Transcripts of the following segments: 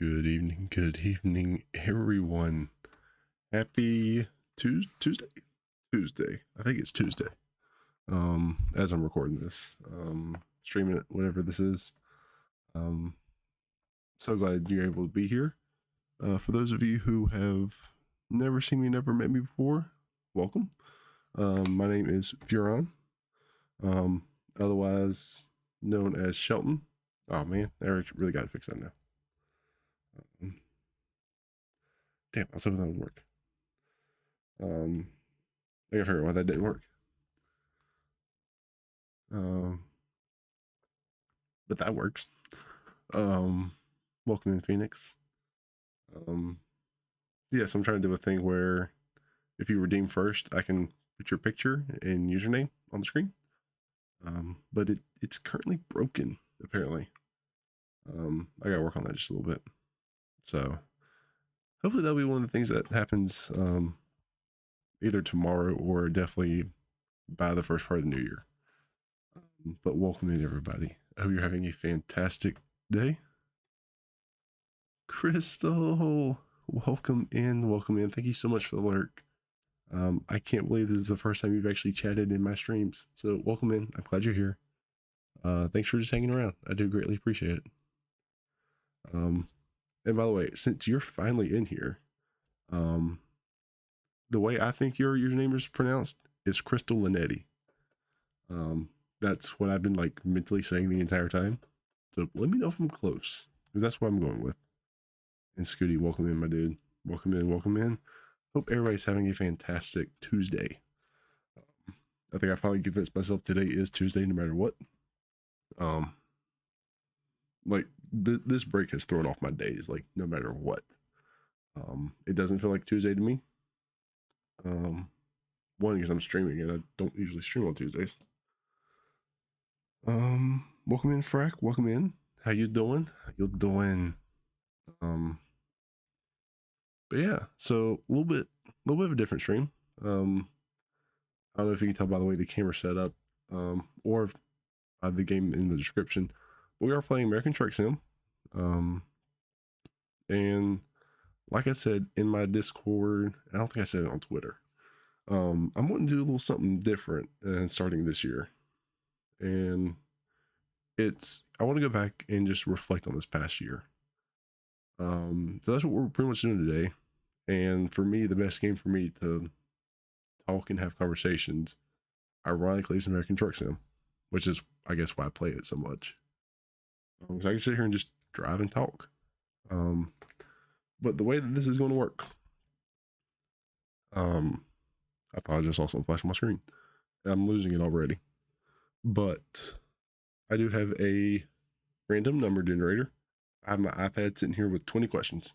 Good evening, everyone. Happy Tuesday. I think it's Tuesday. As I'm recording this, streaming it, whatever this is. So glad you're able to be here. For those of you who have never seen me, never met me before, welcome. My name is Furon, otherwise known as Shelton. Oh man, I really got to fix that now. Damn, I was hoping that would work. I gotta figure out why that didn't work. But that works. Welcome in, Phoenix. Yes, I'm trying to do a thing where if you redeem first, I can put your picture and username on the screen. But it's currently broken, apparently. I gotta work on that just a little bit. So hopefully that'll be one of the things that happens either tomorrow or definitely by the first part of the new year. But welcome in, everybody. I hope you're having a fantastic day. Crystal, welcome in. Thank you so much for the lurk. I can't believe this is the first time you've actually chatted in my streams. So welcome in. I'm glad you're here. Thanks for just hanging around. I do greatly appreciate it. And by the way, since you're finally in here, the way I think your username is pronounced is Crystal Linetti. That's what I've been like mentally saying the entire time. So let me know if I'm close, because that's what I'm going with. And Scooty, welcome in, my dude. Welcome in. Hope everybody's having a fantastic Tuesday. I think I finally convinced myself today is Tuesday no matter what. Like this break has thrown off my days, like no matter what. It doesn't feel like Tuesday to me. One, because I'm streaming and I don't usually stream on Tuesdays. Welcome in, Frack. Welcome in. How you doing? But yeah, so a little bit of a different stream. I don't know if you can tell by the way the camera set up, or if, the game in the description. But we are playing American Truck Sim. And like I said in my Discord, I don't think I said it on Twitter. I'm wanting to do a little something different starting this year. And I want to go back and just reflect on this past year. So that's what we're pretty much doing today. And for me, the best game for me to talk and have conversations, ironically, is American Truck Sim, which is, I guess, why I play it so much. So I can sit here and just drive and talk. But the way that this is going to work, I apologize, also flashing my screen. I'm losing it already. But I do have a random number generator. I have my iPad sitting here with 20 questions.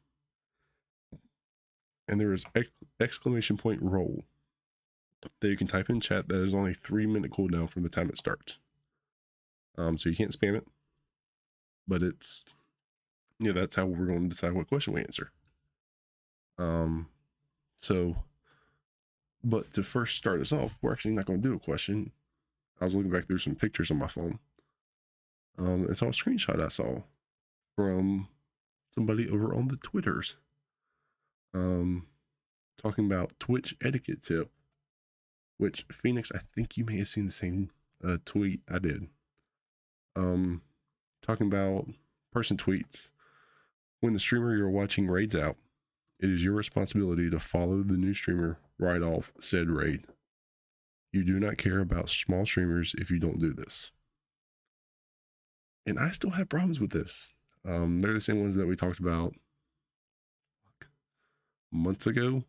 And there is exclamation point roll that you can type in chat. That is only 3-minute cooldown from the time it starts. So you can't spam it, but it's, that's how we're going to decide what question we answer. But to first start us off, we're actually not going to do a question. I was looking back through some pictures on my phone. And saw a screenshot I saw from somebody over on the Twitters. Talking about Twitch etiquette tip, which Phoenix, I think you may have seen the same tweet I did. Talking about person tweets, when the streamer you're watching raids out, it is your responsibility to follow the new streamer right off said raid. You do not care about small streamers if you don't do this. And I still have problems with this. They're the same ones that we talked about months ago.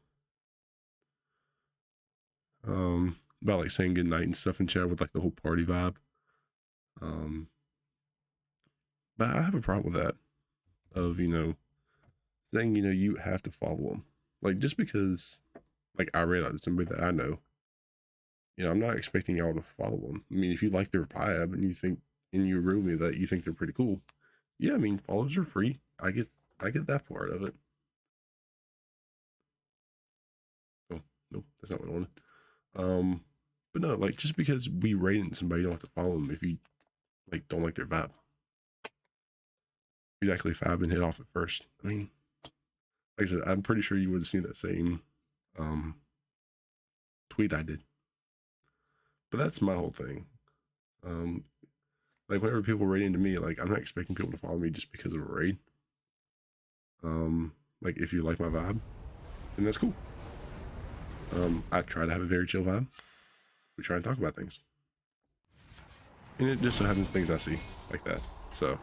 About like saying goodnight and stuff in chat with like the whole party vibe. But I have a problem with that. Of, saying, you have to follow them. Like, just because, like, I read out to somebody that I know, I'm not expecting y'all to follow them. I mean, if you like their vibe and you agree with me that you think they're pretty cool, yeah, I mean, follows are free. I get that part of it. Oh, no, that's not what I wanted. But no, like, just because we rated somebody, you don't have to follow them if you, like, don't like their vibe. exactly 5 and hit off at first. I mean, like I said, I'm pretty sure you would have seen that same um, tweet I did. But that's my whole thing. Um, like whenever people raid into me, like I'm not expecting people to follow me just because of a raid. Like if you like my vibe, then that's cool. I try to have a very chill vibe. We try and talk about things, and it just so happens things I see like that. So,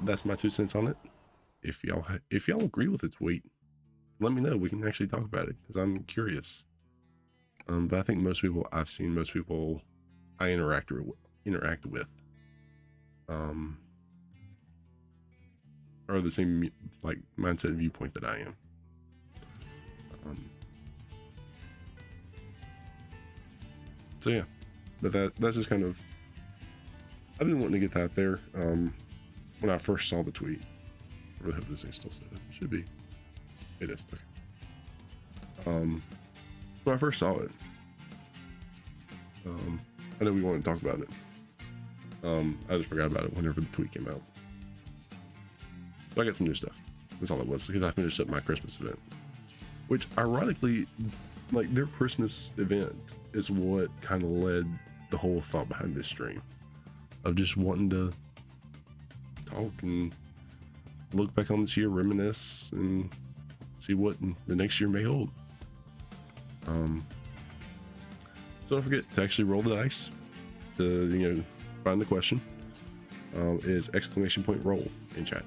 that's my 2 cents on it. If y'all agree with the tweet, let me know. We can actually talk about it because I'm curious. But I think most people I've seen, most people I interact with, are the same like mindset and viewpoint that I am. So yeah, but that's just kind of, I've been wanting to get that there. When I first saw the tweet, I really hope this thing still said it. It should be. It is. Okay. When I first saw it, I know we wanted to talk about it. I just forgot about it whenever the tweet came out. So I got some new stuff. That's all it was, because I finished up my Christmas event, which ironically, like their Christmas event is what kind of led the whole thought behind this stream of just wanting to talk and look back on this year, reminisce, and see what the next year may hold. So don't forget to actually roll the dice to find the question. Is !roll in chat.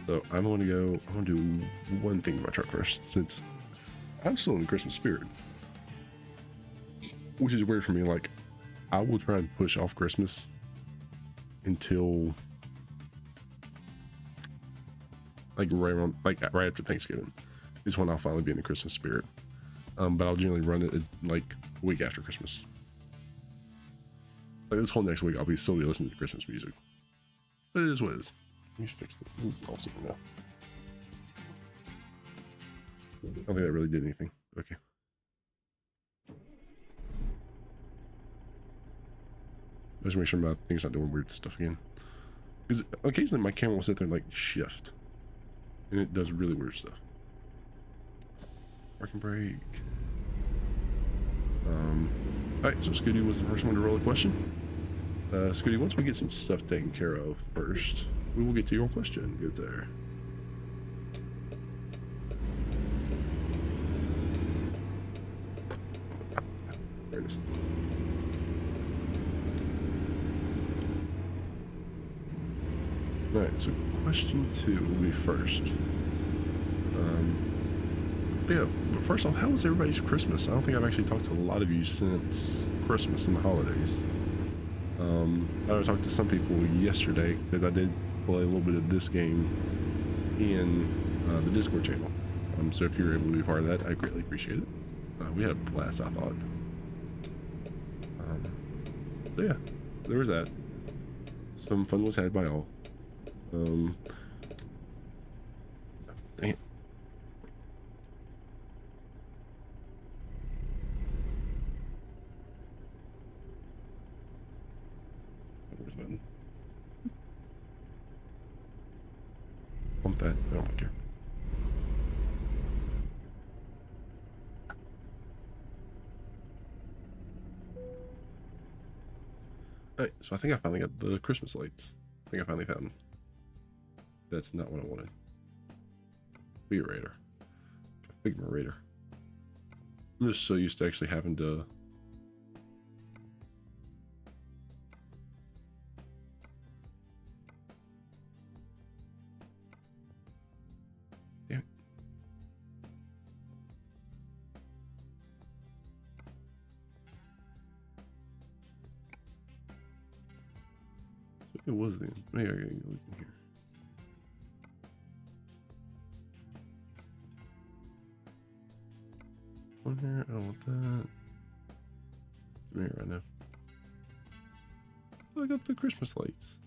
So I'm going to do one thing to my truck first, since I'm still in the Christmas spirit, which is weird for me. Like, I will try and push off Christmas until like right after Thanksgiving is when I'll finally be in the Christmas spirit. But I'll generally run it like a week after Christmas. Like this whole next week, I'll be still listening to Christmas music. But it is what it is. Let me fix this. This is awesome now. I don't think that really did anything. Okay. Let's make sure my thing's not doing weird stuff again. Because occasionally my camera will sit there and like shift. And it does really weird stuff. Parking brake. Alright, so Scooty was the first one to roll a question. Scooty, once we get some stuff taken care of first, we will get to your question. Good sir. There it is. Alright, so question 2 will be first. Yeah, but first off, how was everybody's Christmas? I don't think I've actually talked to a lot of you since Christmas and the holidays. I talked to some people yesterday because I did play a little bit of this game in the Discord channel. So if you're able to be part of that, I greatly appreciate it. We had a blast, I thought. So yeah, there was that. Some fun was had by all. Dang it. Where's the button? Bump that. I don't care. Alright, so I think I finally got the Christmas lights. I think I finally found them. That's not what I wanted. Configurator. Configurator. I'm just so used to actually having to damn it. So it was then. Maybe I gotta look in here. One here, I don't want that. It's me right now. Oh, I got the Christmas lights.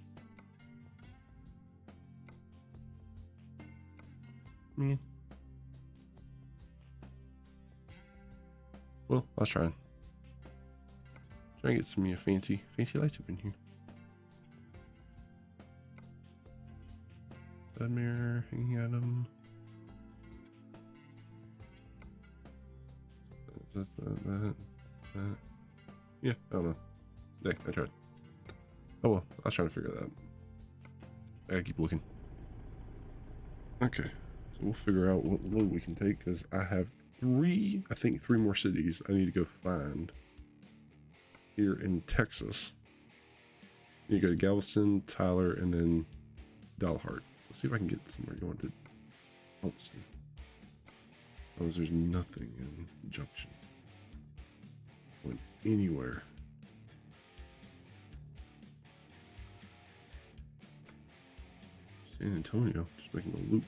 Man. Well, I was trying. Trying to get some fancy lights up in here. Bed mirror, hanging item. That. Yeah, I don't know. Yeah, I tried. Oh well, I was trying to figure that out. I gotta keep looking. Okay, so we'll figure out what loot we can take because I have three more cities I need to go find here in Texas. You go to Galveston, Tyler, and then Dalhart. So see if I can get somewhere going to Galveston. Oh, there's nothing in Junction. Going anywhere. San Antonio, just making a loop.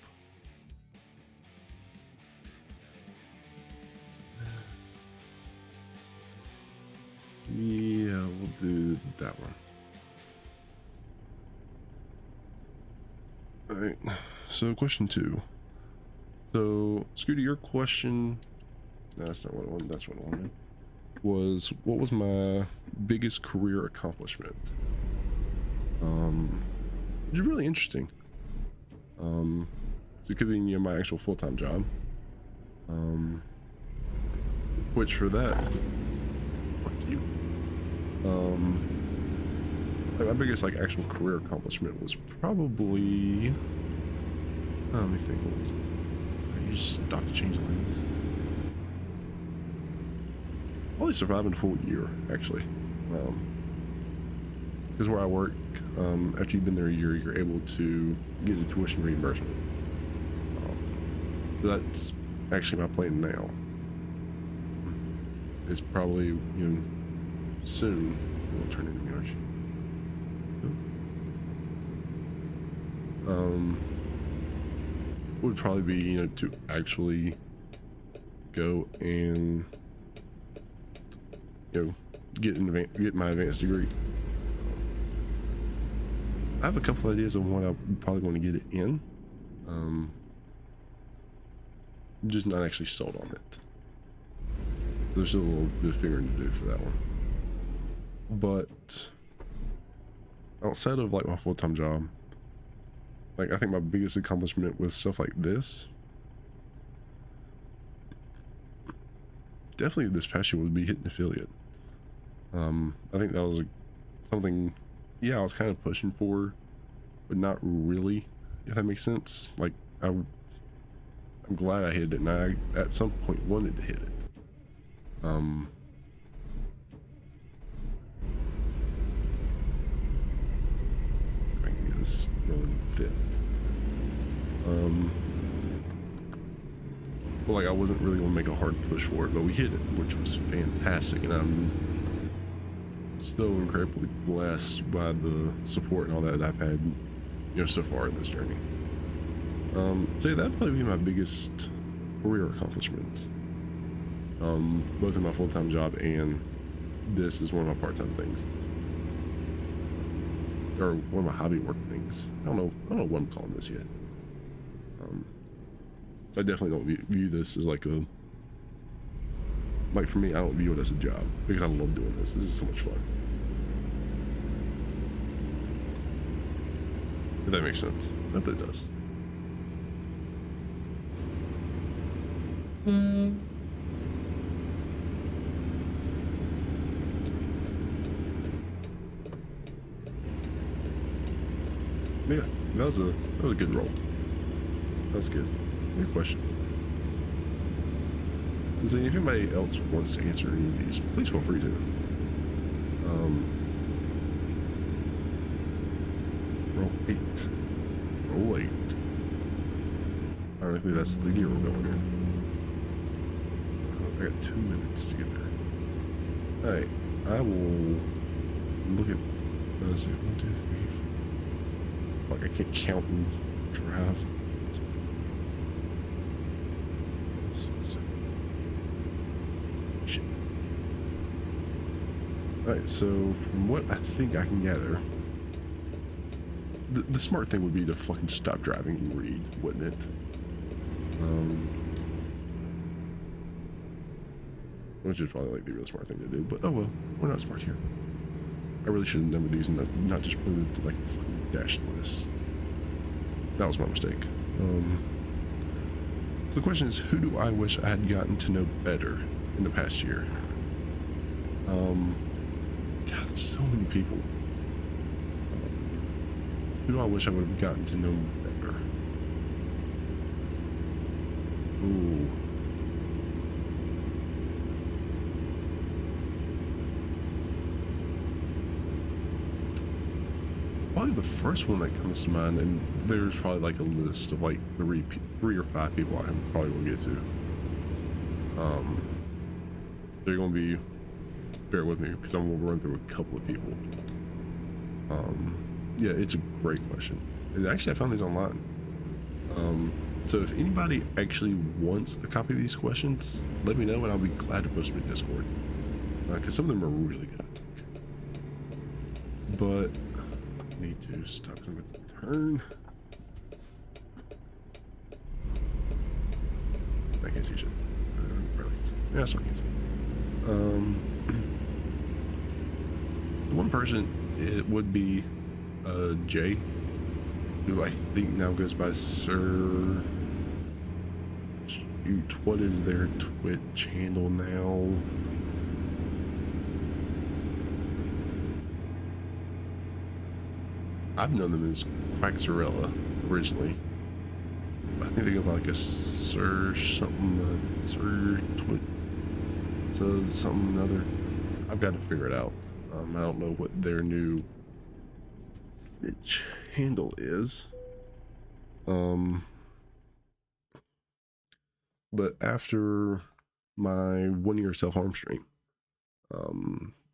Yeah, we'll do that one. All right, so question 2. So, Scooter, your question, no, that's not what I wanted, that's what I wanted, was what was my biggest career accomplishment? Which is really interesting. So it could be, my actual full-time job. Which for that, fuck you. Like my biggest actual career accomplishment was probably, let me think, what was it? You just stopped to change lanes. Probably surviving a full year, actually. Because where I work, after you've been there a year, you're able to get a tuition reimbursement. So that's actually my plan now. It's probably, soon we'll turn into March. Would probably be, to actually go and, get my advanced degree. I have a couple ideas on what I probably want to get it in. Just not actually sold on it. There's still a little bit of figuring to do for that one. But outside of my full-time job, I think my biggest accomplishment with stuff like this, definitely this past year, would be hitting affiliate. I think that was something, I was kind of pushing for, but not really, if that makes sense. I'm glad I hit it, and I at some point wanted to hit it. If I can get this rolling 5th. But I wasn't really gonna make a hard push for it, but we hit it, which was fantastic, and I'm so incredibly blessed by the support and all that I've had, so far in this journey. So that'd probably be my biggest career accomplishments. Both in my full-time job and this is one of my part-time things, or one of my hobby work things. I don't know what I'm calling this yet. So I definitely don't view this as for me, I don't view it as a job because I love doing this. This is so much fun. If that makes sense. I hope it does. Yeah, that was a good roll. That's good. Good question. And so if anybody else wants to answer any of these, please feel free to. Roll 8. Roll 8. Ironically, that's the gear we're going in. I got 2 minutes to get there. Alright, I will look at, let's see, 1, 2, 3. I can't count and drive. Shit. Alright, so from what I think I can gather, the smart thing would be to fucking stop driving and read, wouldn't it? Which is probably the real smart thing to do, but oh well, we're not smart here. I really should have numbered these and not just put it into a fucking dash list. that was my mistake. So the question is, who do I wish I had gotten to know better in the past year? God, so many people. Who do I wish I would have gotten to know better? Ooh. Probably the first one that comes to mind, and there's probably like a list of like three or five people I probably won't get to. They're gonna be, bear with me because I'm gonna run through a couple of people. Yeah, it's a great question, and actually I found these online. So if anybody actually wants a copy of these questions, let me know and I'll be glad to post them in Discord, because some of them are really good, I think. But I need to stop them at the turn. I can't see shit. Brilliant. Yeah, I still can't see. So one person, it would be Jay, who I think now goes by Sir. Shoot, what is their Twitch handle now? I've known them as Quackzarella originally. I think they go by like a Sir something, Sir Twitch. So something other. I've got to figure it out. I don't know what their new Twitch handle is. But after my 1 year self-harm stream,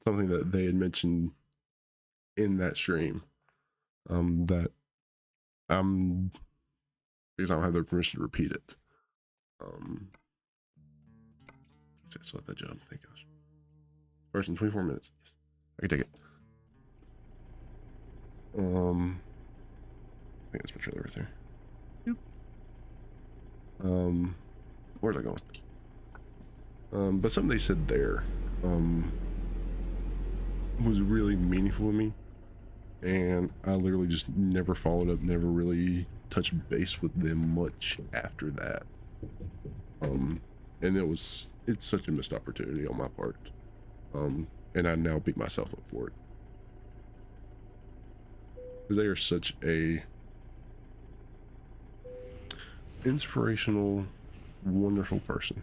something that they had mentioned in that stream, that because I don't have their permission to repeat it. So let that jump. Thank gosh. First in 24 minutes. Yes, I can take it. I think that's my trailer right there. Yep. Where's I going? But something they said there, was really meaningful to me, and I literally just never followed up, never really touched base with them much after that. And it's such a missed opportunity on my part. And I now beat myself up for it. Because they are such a inspirational, wonderful person.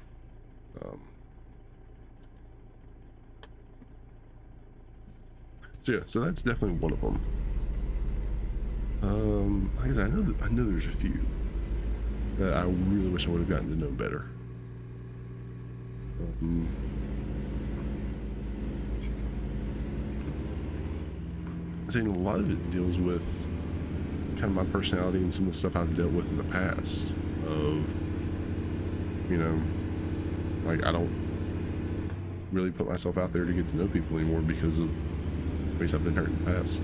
So yeah, so that's definitely one of them. Like I said, I know there's a few that I really wish I would have gotten to know better. I think a lot of it deals with kind of my personality and some of the stuff I've dealt with in the past. Of, you know, like I don't really put myself out there to get to know people anymore because of ways I've been hurt in the past.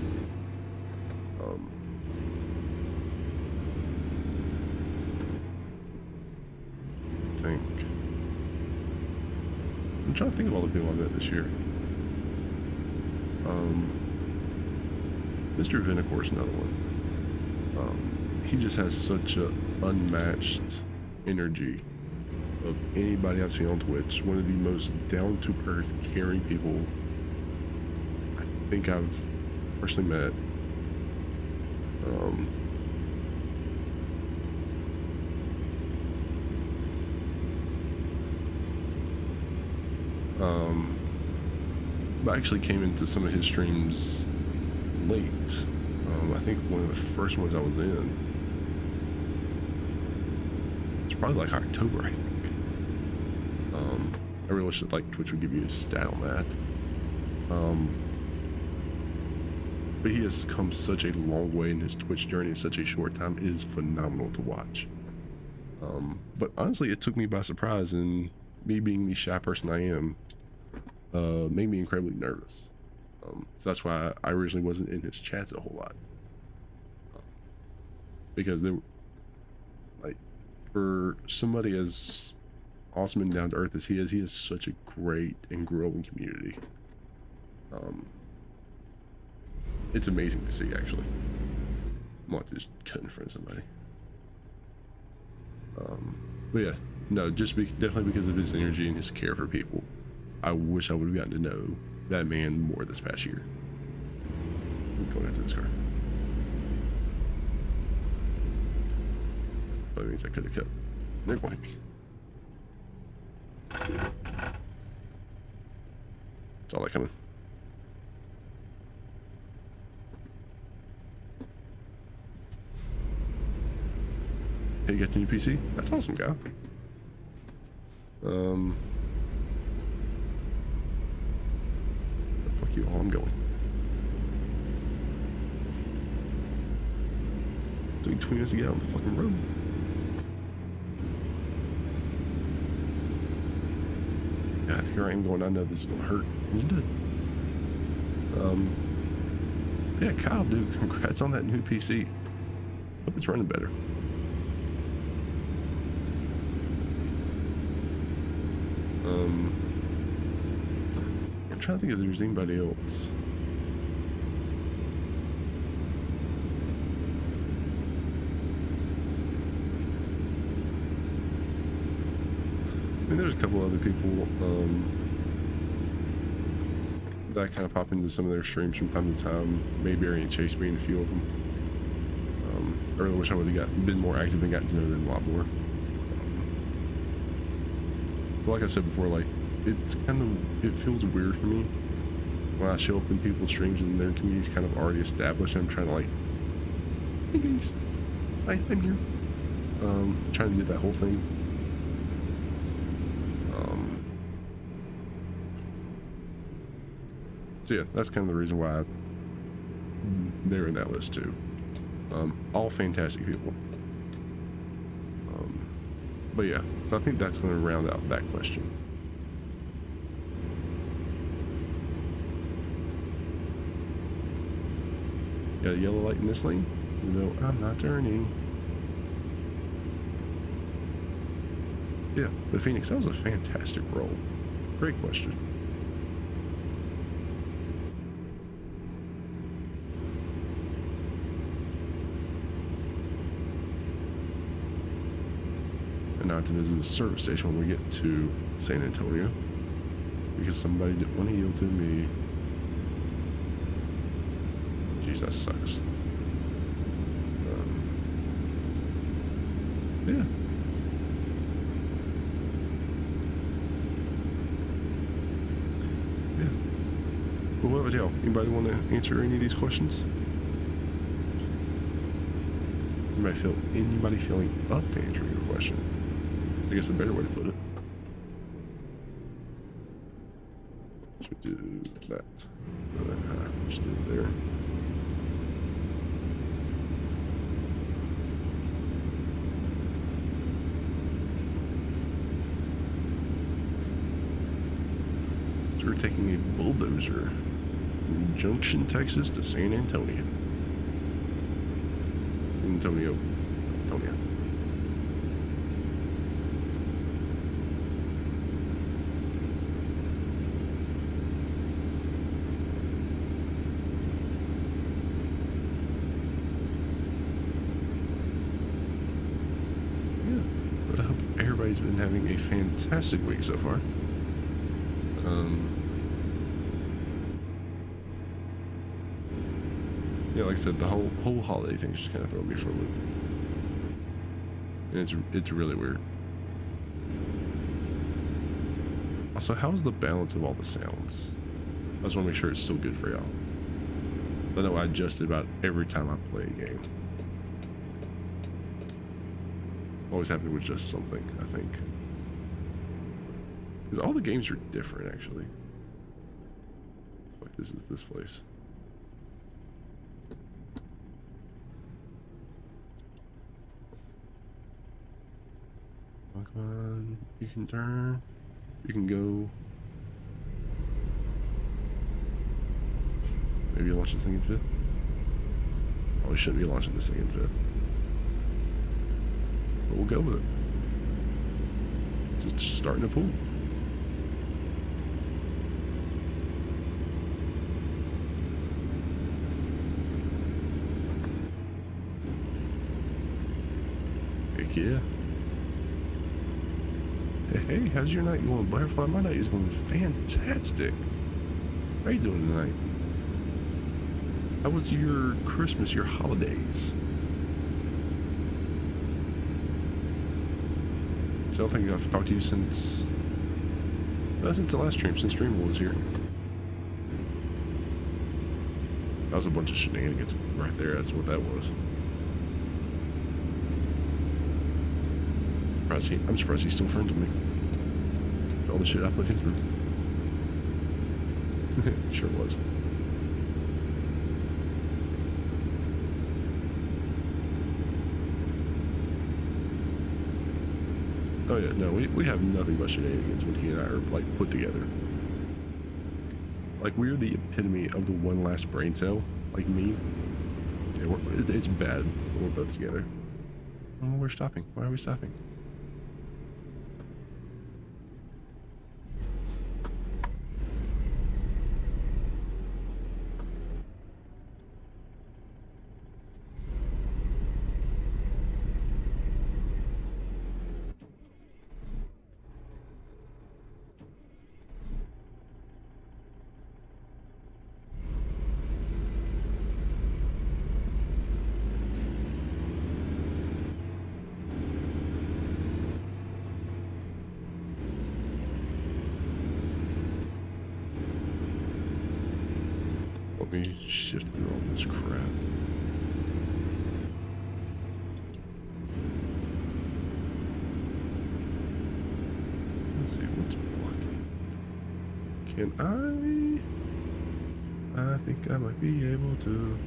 I'm trying to think of all the people I met this year. Mr. Vinicor's another one. He just has such a unmatched energy of anybody I've seen on Twitch. One of the most down-to-earth, caring people I think I've personally met. But I actually came into some of his streams late. I think one of the first ones I was in, it's probably like October, I think. I really wish that like Twitch would give you a stat on that. But he has come such a long way in his Twitch journey in such a short time. It is phenomenal to watch. But honestly, it took me by surprise, and me being the shy person I am, made me incredibly nervous. So that's why I originally wasn't in his chats a whole lot. Because they were, like, for somebody as awesome and down to earth as he is such a great and growing community. It's amazing to see, actually. I'm about to just cut in front of somebody. But yeah, no, definitely because of his energy and his care for people. I wish I would have gotten to know that man more this past year. I'm going into this car. That means I could have kept. They're going me. It's all that coming. Hey, you got your new PC? That's awesome, guy. The fuck you all, I'm going. Took 20 minutes to get out on the fucking road. God, here I am going, I know this is gonna hurt. And it did. Yeah, Kyle, dude, congrats on that new PC. Hope it's running better. I'm trying to think if there's anybody else. I mean, there's a couple other people that kind of pop into some of their streams from time to time. Mayberry and Chase being a few of them. I really wish I would have been more active and gotten to know them a lot more. But like I said before, like it feels weird for me when I show up in people's streams and their community's kind of already established. And I'm trying to like, hey guys, hi, I'm here. Trying to do that whole thing. So yeah, that's kind of the reason why they're in that list too. All fantastic people. But yeah, so I think that's going to round out that question. Got a yellow light in this lane, even though I'm not turning. Yeah, but Phoenix, that was a fantastic roll. Great question. And now to visit a service station when we get to San Antonio, because somebody didn't want to yield to me. Jeez, that sucks. Yeah. Yeah. Well, what about y'all? Anybody want to answer any of these questions? Anybody feeling up to answering your question? I guess the better way to put it. Should do that. Just do it there. So we're taking a bulldozer from Junction, Texas to San Antonio. Antonio. But I hope everybody's been having a fantastic week so far. Yeah, like I said, the whole holiday thing's just kind of throwing me for a loop, and it's really weird. Also, how's the balance of all the sounds? I just want to make sure it's still good for y'all. I know I adjust it about every time I play a game. Always happy with just something, I think. Because all the games are different, actually. Fuck, this is this place. Oh, come on. You can turn. You can go. Maybe launch this thing in fifth. Probably shouldn't be launching this thing in fifth. But we'll go with it. It's just starting to pull. Heck yeah. Hey, how's your night going, Butterfly? My night is going fantastic. How are you doing tonight? How was your Christmas, your holidays? So I don't think I've talked to you since the last stream, since Dreamer was here. That was a bunch of shenanigans right there. That's what that was. I'm surprised he's still friends with me. All the shit I put him through. Sure was. Oh yeah, no, we have nothing but shenanigans when he and I are like put together. Like we're the epitome of the one last brain cell, like me. Yeah, it's bad when we're both together. Oh, we're stopping. Why are we stopping? Let me shift through all this crap. Let's see what's blocking it. Can I think I might be able to.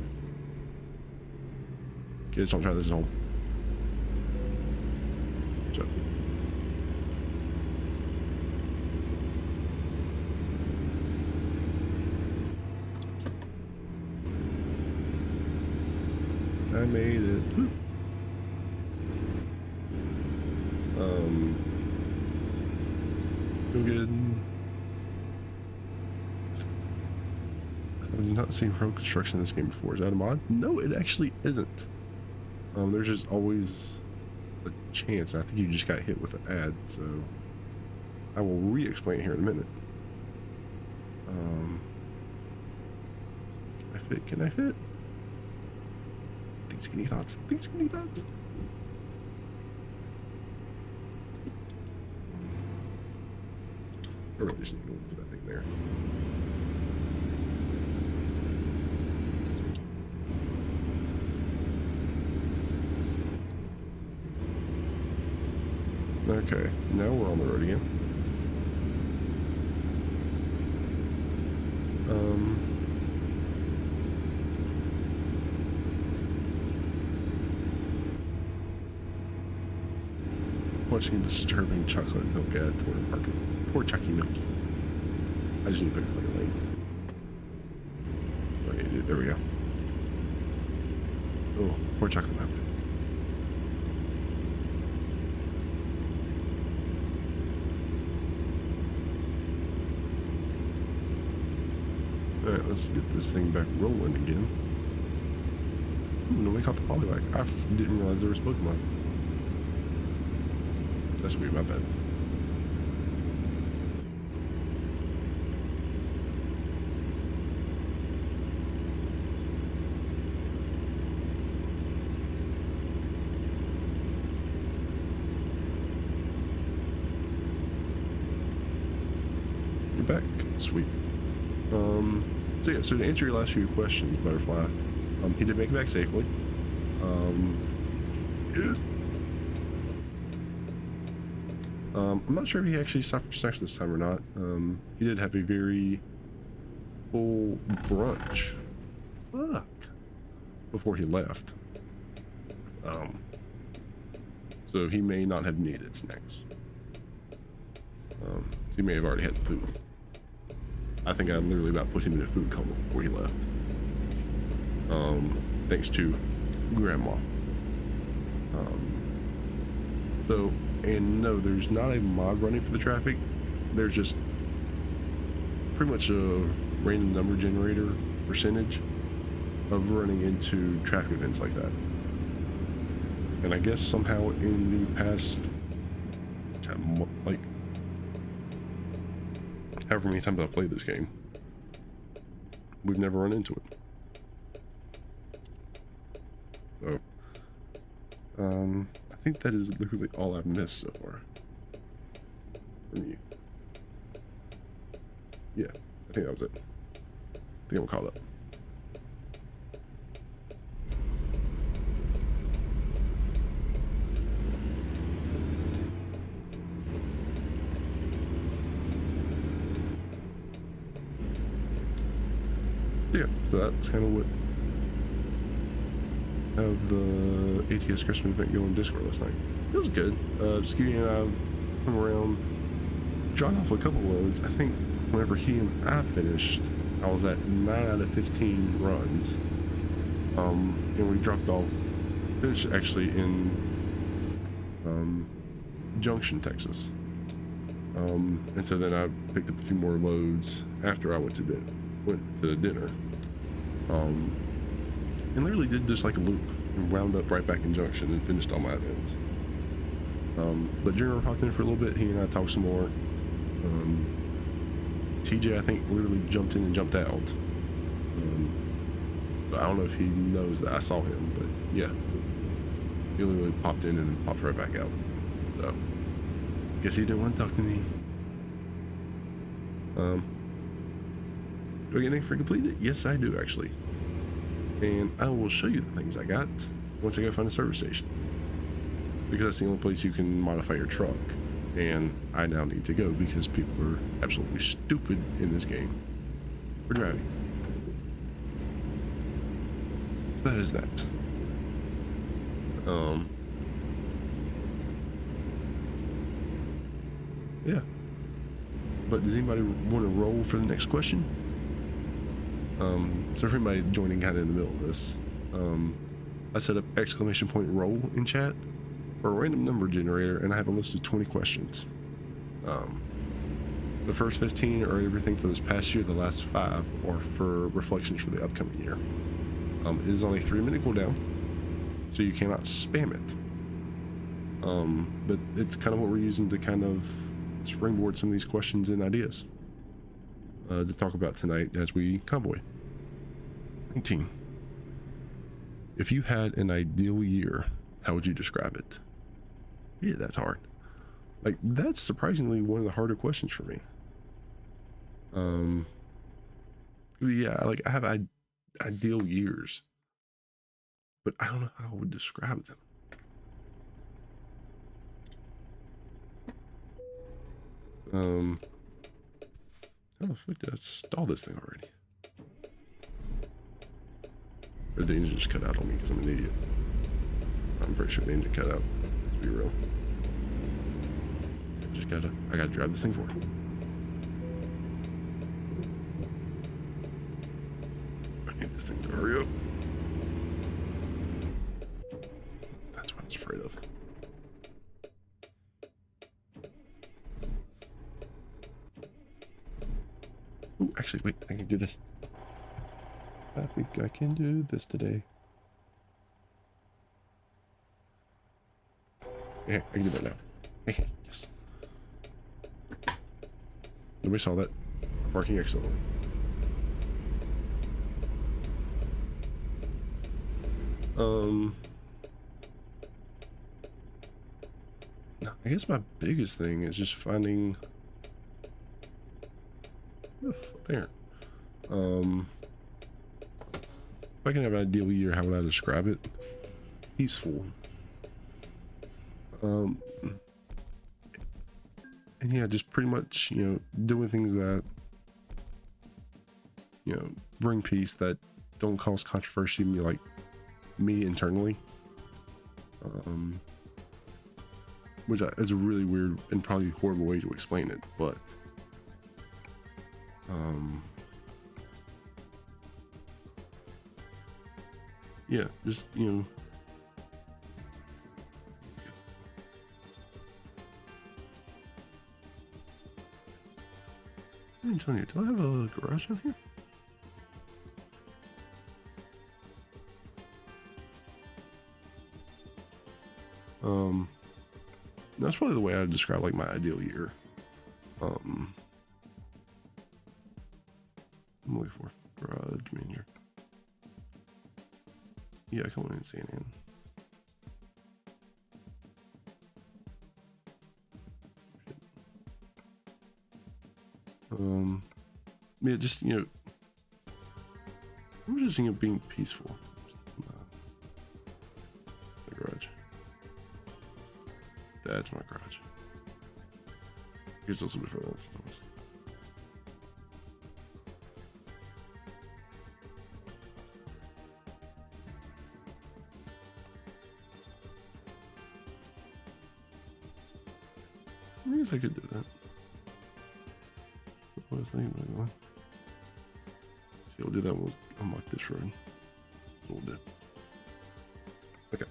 Kids, don't try this at home. So. I made it. Go good. I've not seen road construction in this game before. Is that a mod? No, it actually isn't. There's just always a chance. I think you just got hit with an ad, so I will re-explain it here in a minute. Can I fit? Can I fit? Think skinny thoughts. Think skinny thoughts. I really just need to put that thing there. Okay, now we're on the road again. Watching a disturbing chocolate milk ad toward a market. Poor Chucky Milky. I just need to pick a fucking lane. Okay, there we go. Oh, poor chocolate milk. Alright, let's get this thing back rolling again. Ooh, nobody caught the polywag. I didn't realize there was Pokemon. That's weird, my bad. You're back. Sweet. So yeah, so to answer your last few questions, Butterfly, he did make it back safely. I'm not sure if he actually stopped for snacks this time or not. He did have a very full brunch. Fuck. Before he left. So he may not have needed snacks. So he may have already had food. I think I literally about put him in a food coma before he left. Thanks to Grandma. So, and no, there's not a mod running for the traffic. There's just pretty much a random number generator percentage of running into traffic events like that. And I guess somehow in the past, like however many times I've played this game, we've never run into it. So, I think that is literally all I've missed so far from you. Yeah, I think that was it. I think I'm caught up. Yeah, so that's kind of what of the ATS Christmas event going on Discord last night. It was good. Skeety and I come around, dropped off a couple loads. I think whenever he and I finished, I was at 9 out of 15 runs. And we dropped off, finished actually in Junction, Texas. And so then I picked up a few more loads after I went to dinner. And literally did just like a loop and wound up right back in Junction and finished all my events. But Junior popped in for a little bit. He and I talked some more. TJ, I think, literally jumped in and jumped out. But I don't know if he knows that I saw him, but yeah, he literally popped in and popped right back out. So guess he didn't want to talk to me. Do I get anything for completed? Yes, I do actually. And I will show you the things I got once I go find a service station, because that's the only place you can modify your truck, and I now need to go because people are absolutely stupid in this game for driving. So that is that. Yeah, but does anybody want to roll for the next question? So for anybody joining kind of in the middle of this, I set up !roll in chat for a random number generator, and I have a list of 20 questions. The first 15 are everything for this past year. The last 5 are for reflections for the upcoming year. It is on a 3-minute cooldown, so you cannot spam it. But it's kind of what we're using to kind of springboard some of these questions and ideas to talk about tonight as we convoy. 19. If you had an ideal year, how would you describe it? Yeah, that's hard. Like, that's surprisingly one of the harder questions for me. Yeah, like, I have ideal years, but I don't know how I would describe them. How the fuck did I stall this thing already? Or the engine just cut out on me because I'm an idiot. I'm pretty sure the engine cut out. Let's be real. I gotta drive this thing forward. I need this thing to hurry up. That's what I was afraid of. Ooh, actually, wait, I can do this. I think I can do this today. Yeah, I can do that now. Hey, yes. Nobody saw that. Parking excellently. No, I guess my biggest thing is just finding there. If I can have an ideal year, how would I describe it? Peaceful. And yeah, just pretty much, you know, doing things that, you know, bring peace, that don't cause controversy like me internally. Which is a really weird and probably horrible way to explain it, but yeah, just, you know, Antonio, do I have a garage down here? That's probably the way I describe like my ideal year. looking for. Garage manager. Yeah, come on in, Sandin. Yeah, just, you know, I'm just, you know, being peaceful. The garage. That's my garage. Here's also bit further for things. I guess I could do that. What was I thinking about going? See, we'll do that. We'll unlock this road. We'll do. Okay.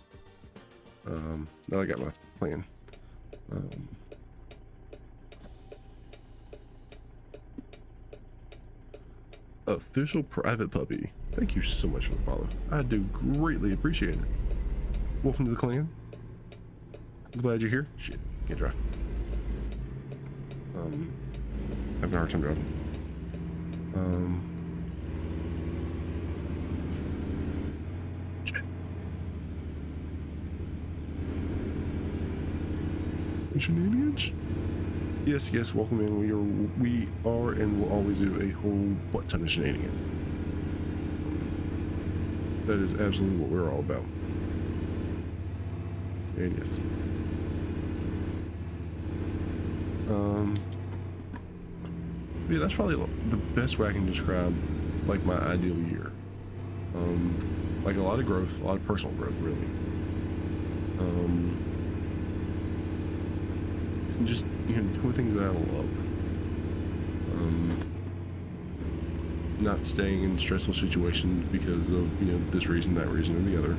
Now I got my plan. Official private puppy. Thank you so much for the follow. I do greatly appreciate it. Welcome to the clan. Glad you're here. Shit, can't drive. Having a hard time driving. Shit. Shenanigans? Yes, yes, welcome in. We are and will always do a whole butt ton of shenanigans. That is absolutely what we're all about. And yes. Yeah, that's probably the best way I can describe like my ideal year. Like a lot of growth, a lot of personal growth, really. And just, you know, doing things that I love. Not staying in stressful situations because of, you know, this reason, that reason, or the other.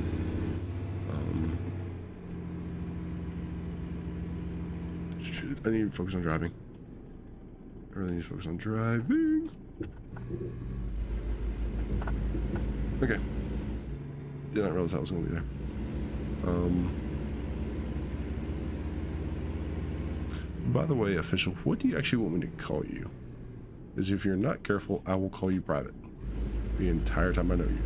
Shit, I need to focus on driving. I really need to focus on driving. Okay. Did not realize I was going to be there. By the way, official, what do you actually want me to call you? Because if you're not careful, I will call you private the entire time I know you.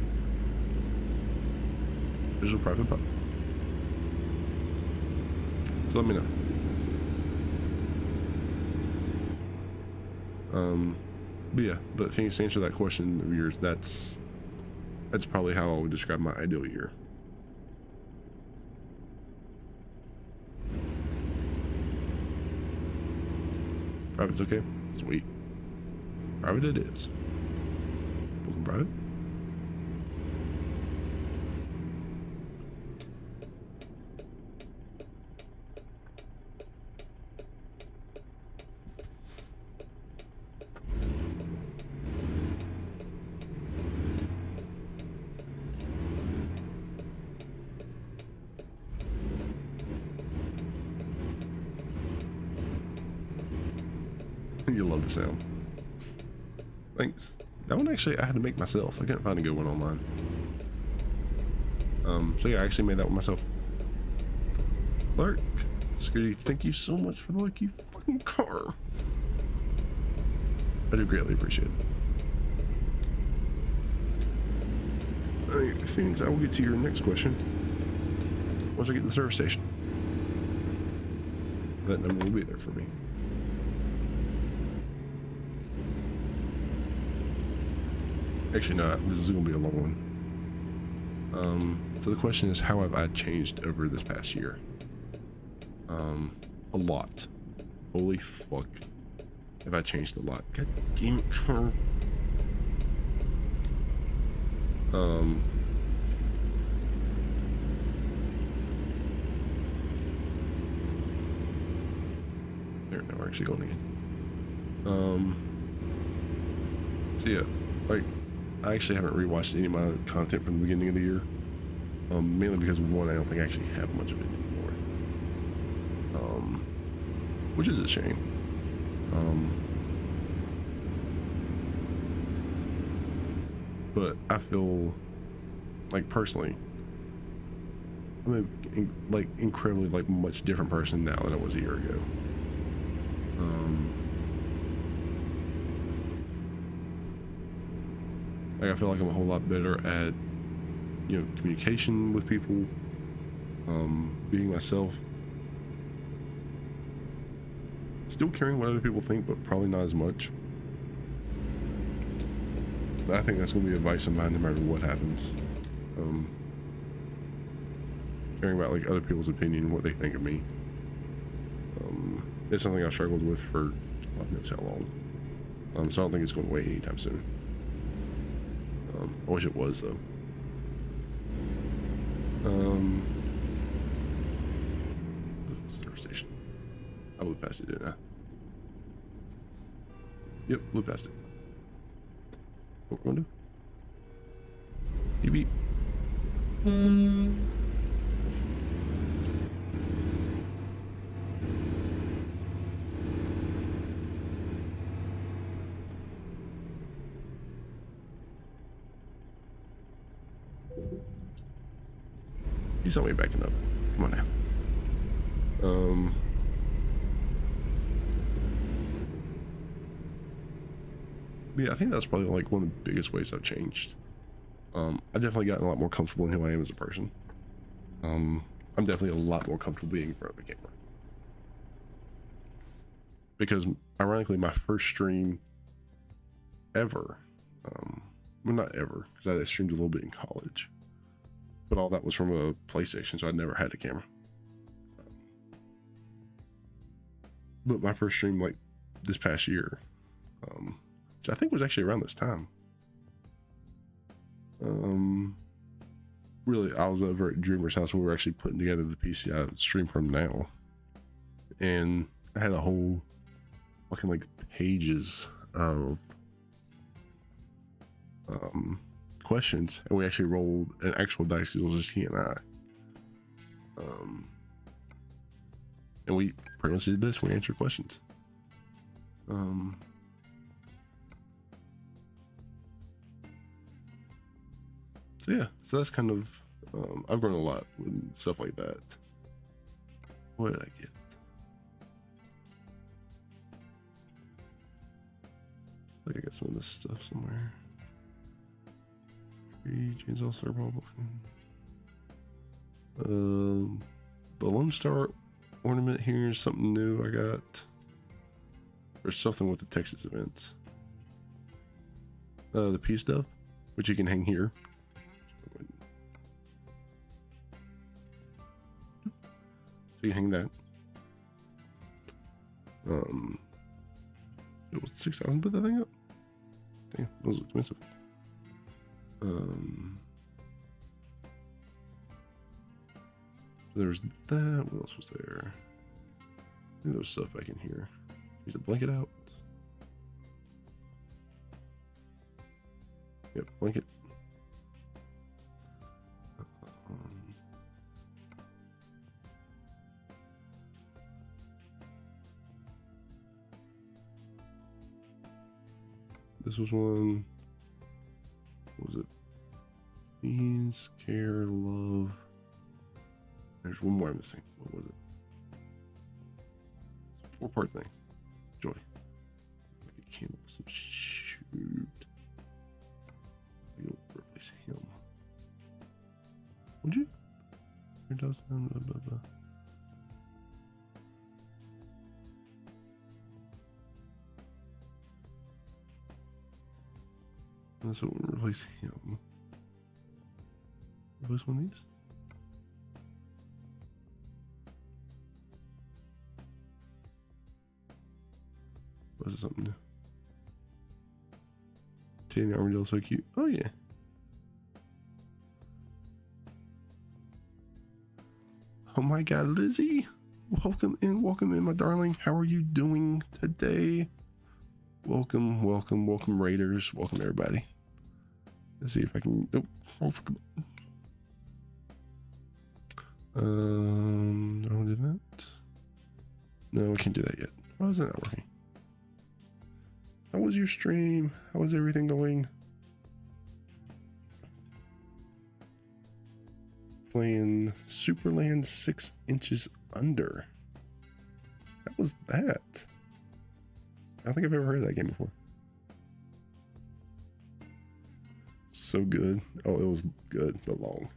Official private pup. So let me know. But yeah, but Phoenix, to answer that question of yours, that's probably how I would describe my ideal year. Private's okay? Sweet. Private it is. Welcome, private. You love the sound. Thanks. That one actually I had to make myself. I couldn't find a good one online. So yeah, I actually made that one myself. Lark, Scooty, thank you so much for the lucky fucking car. I do greatly appreciate it. Alright, Phoenix, I will get to your next question once I get to the service station. That number will be there for me. Actually, no, this is going to be a long one. So the question is, how have I changed over this past year? A lot. Holy fuck. Have I changed a lot? God damn it, car. There, now we're actually going again. So yeah, like, I actually haven't rewatched any of my content from the beginning of the year. Mainly because, one, I don't think I actually have much of it anymore. Which is a shame. But I feel like, personally, I'm a, like, incredibly, like, much different person now than I was a year ago. Like, I feel like I'm a whole lot better at, you know, communication with people, being myself, still caring what other people think, but probably not as much. I think that's going to be advice of mine no matter what happens. Caring about like other people's opinion, what they think of me. It's something I've struggled with for God knows how long. So I don't think it's going away anytime soon. I wish it was though. The service station. I blew past it, didn't I? Yep, blew past it. What we're gonna do? Beep beep. You saw me backing up. Come on now. Yeah, I think that's probably like one of the biggest ways I've changed. I've definitely gotten a lot more comfortable in who I am as a person. I'm definitely a lot more comfortable being in front of the camera. Because ironically, my first stream ever, well, not ever, because I streamed a little bit in college, but all that was from a PlayStation, so I never had a camera. But my first stream, like this past year, which I think was actually around this time, really, I was over at Dreamer's house when we were actually putting together the PC I stream from now, and I had a whole fucking like pages of questions, and we actually rolled an actual dice because it was just he and I. And we pretty much did this. We answered questions. So yeah, so that's kind of, I've grown a lot with stuff like that. What did I get? I think I got some of this stuff somewhere. Chainsaw Circle. The Lone Star ornament here is something new I got. There's something with the Texas events. The peace dove, which you can hang here. So you hang that. It was 6,000 to put that thing up. Damn, that was expensive. There's that. What else was there? I think there was stuff back in here. Use the blanket out. Yep, blanket. This was one. What was it? Peace, care, love. There's one more I'm missing. What was it? It's a 4-part thing. Joy. Like a candle. Some shoot. I think it'll replace him. Would you? Here does blah blah blah. And so we'll replace him. Replace one of these? Was it something new? Teddy the Armadillo so cute. Oh yeah. Oh my god, Lizzie. Welcome in, my darling. How are you doing today? Welcome, welcome, welcome, Raiders. Welcome, everybody. Let's see if I can. Oh, I don't do that. No, we can't do that yet. Why is that not working? How was your stream? How was everything going? Playing Superland 6 Inches Under. That was that. I don't think I've ever heard of that game before. So good. Oh, it was good, but long.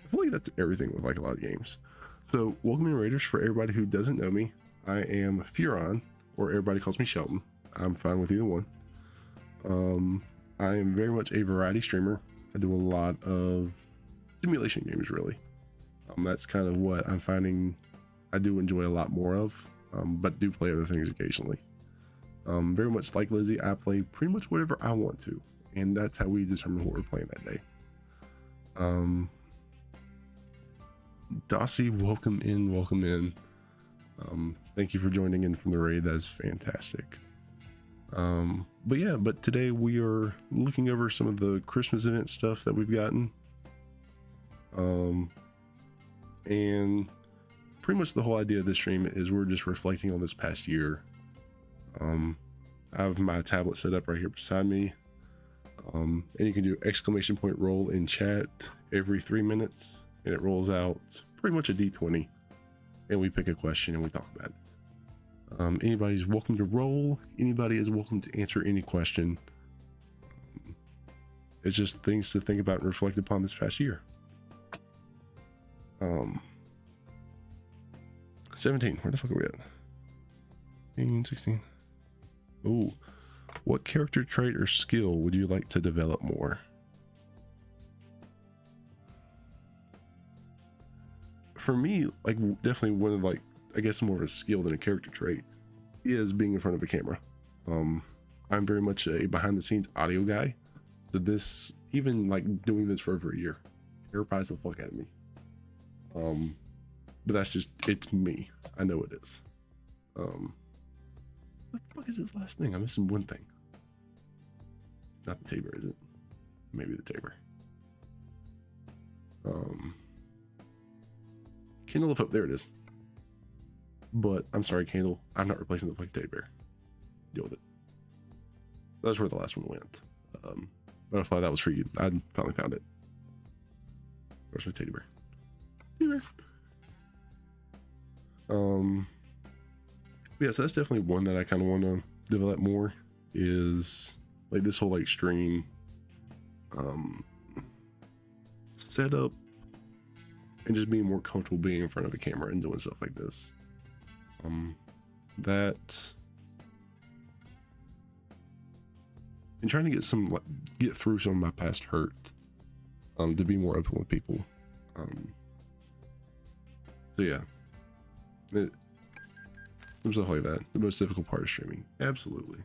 I feel like that's everything with like a lot of games. So welcome in Raiders. For everybody who doesn't know me, I am Furon, or everybody calls me Shelton. I'm fine with either one. I am very much a variety streamer. I do a lot of simulation games, really. That's kind of what I'm finding I do enjoy a lot more of, but do play other things occasionally. Very much like Lizzie, I play pretty much whatever I want to, and that's how we determine what we're playing that day. Dossie, welcome in, welcome in. Thank you for joining in from the raid. That's fantastic. But today we are looking over some of the Christmas event stuff that we've gotten. And pretty much the whole idea of this stream is we're just reflecting on this past year. I have my tablet set up right here beside me. And you can do !roll in chat every 3 minutes, and it rolls out pretty much a d20, and we pick a question and we talk about it. Anybody's welcome to roll. Anybody is welcome to answer any question. It's just things to think about and reflect upon this past year. 17, where the fuck are we at? 18, 16. Oh, what character trait or skill would you like to develop more? For me, like, definitely one of, like, I guess more of a skill than a character trait is being in front of a camera. I'm very much a behind the scenes audio guy. So this, even like doing this for over a year, terrifies the fuck out of me. But that's just, it's me. I know it is. What the fuck is this last thing? I'm missing one thing. It's not the Tabor, is it? Maybe the Tabor. Kindle lift up, there it is. But I'm sorry, Candle, I'm not replacing the fucking teddy bear. Deal with it. That's where the last one went. Butterfly, that was for you. I finally found it. Where's my teddy bear? Teddy bear. Yeah, so that's definitely one that I kind of want to develop more, is like this whole like stream setup and just being more comfortable being in front of a camera and doing stuff like this. That and trying to get through some of my past hurt, to be more open with people. So yeah, some stuff like that. The most difficult part of streaming, absolutely.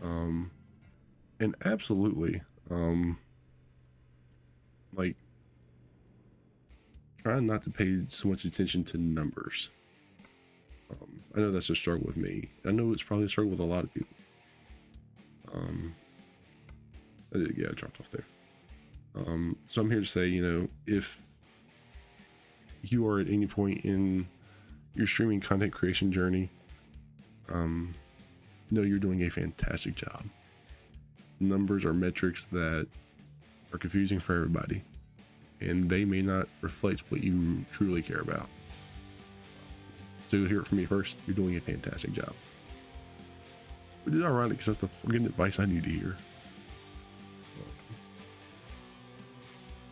And absolutely, like trying not to pay so much attention to numbers. I know that's a struggle with me. I know it's probably a struggle with a lot of people. Yeah, I dropped off there. So I'm here to say, you know, if you are at any point in your streaming content creation journey, know you're doing a fantastic job. Numbers are metrics that are confusing for everybody, and they may not reflect what you truly care about. So you'll hear it from me first. You're doing a fantastic job. Which is ironic because that's the fucking advice I need to hear.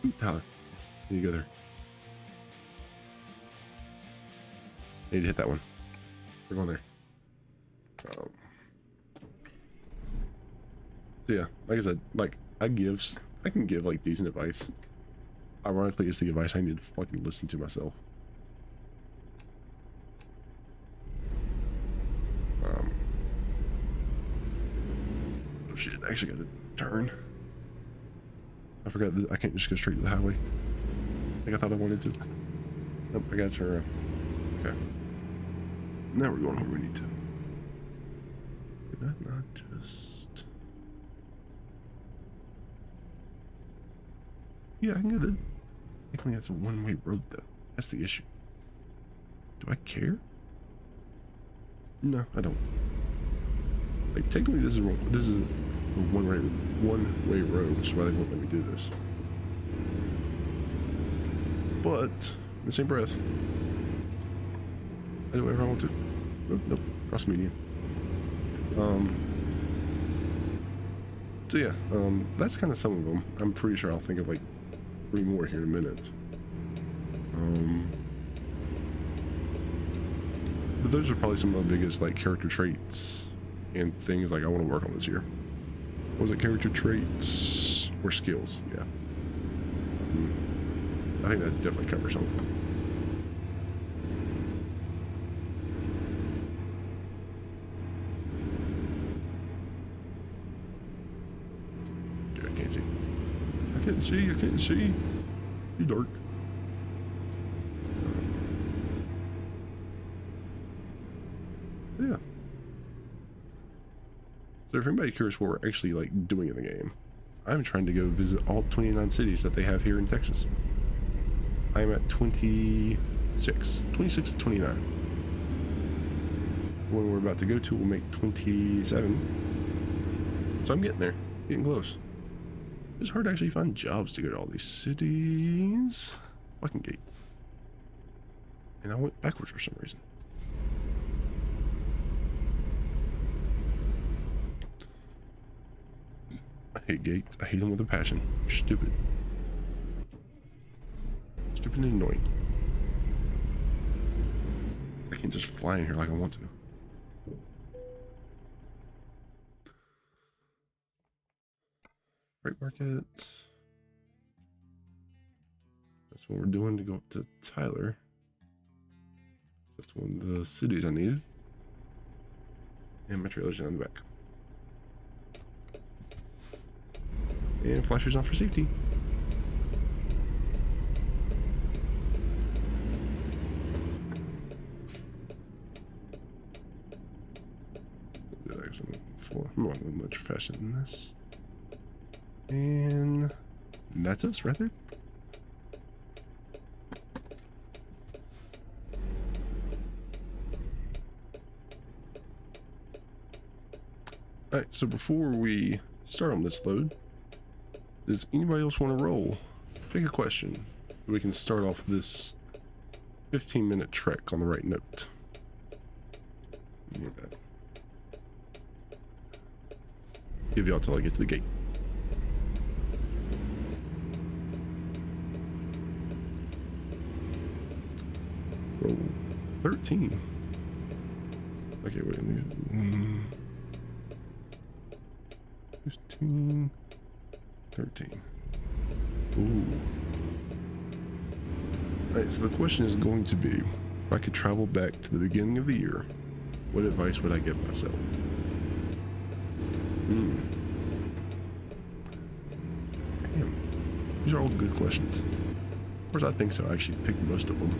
Ooh, Tyler, yes, you go there. I need to hit that one. We're going there. So yeah, like I said, like I can give like decent advice. Ironically, it's the advice I need to fucking listen to myself. Oh shit, I actually gotta turn. I forgot that I can't just go straight to the highway. Like I thought I wanted to. Nope, I gotta turn around. Okay. Now we're going where we need to. Did I not just... Yeah, I can go there. Technically that's a one-way road though. That's the issue. Do I care? No, I don't. Like technically this is a one-way road, which is why they won't let me do this. But in the same breath, I do whatever I want to. Nope, cross median. So yeah, that's kind of some of them. I'm pretty sure I'll think of like 3 more here in a minute. But those are probably some of the biggest like character traits and things like I want to work on this year. What was it, character traits or skills? Yeah. I think that definitely covers some of them. Okay, I can't see. I can't see. I can't see. Too dark. Yeah. So if anybody curious what we're actually like doing in the game, I'm trying to go visit all 29 cities that they have here in Texas. I'm at 26 to 29. When we're about to go to, we'll make 27. So I'm getting there, getting close. It's hard to actually find jobs to go to all these cities. Fucking gate. And I went backwards for some reason. I hate gates. I hate them with a passion. They're stupid. Stupid and annoying. I can't just fly in here like I want to. Freight market. That's what we're doing to go up to Tyler. That's one of the cities I needed. And my trailer's down the back. And flashers on for safety. I'm not going much faster than this. And that's us right there. Alright, so before we start on this load, does anybody else want to roll? Pick a question so we can start off this 15-minute trek on the right note. Need that. Give y'all till I get to the gate. Roll 13. Okay, wait. 15. 13. Ooh. Alright, so the question is going to be, if I could travel back to the beginning of the year, what advice would I give myself? Damn. These are all good questions. Of course, I think so. I actually picked most of them.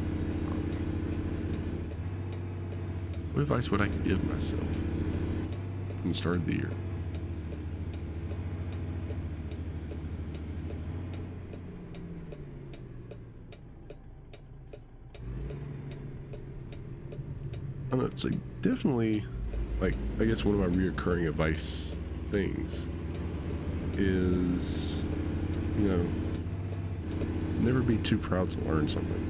What advice would I give myself from the start of the year? I don't know, it's like definitely, like, I guess one of my reoccurring advice things is, you know, never be too proud to learn something.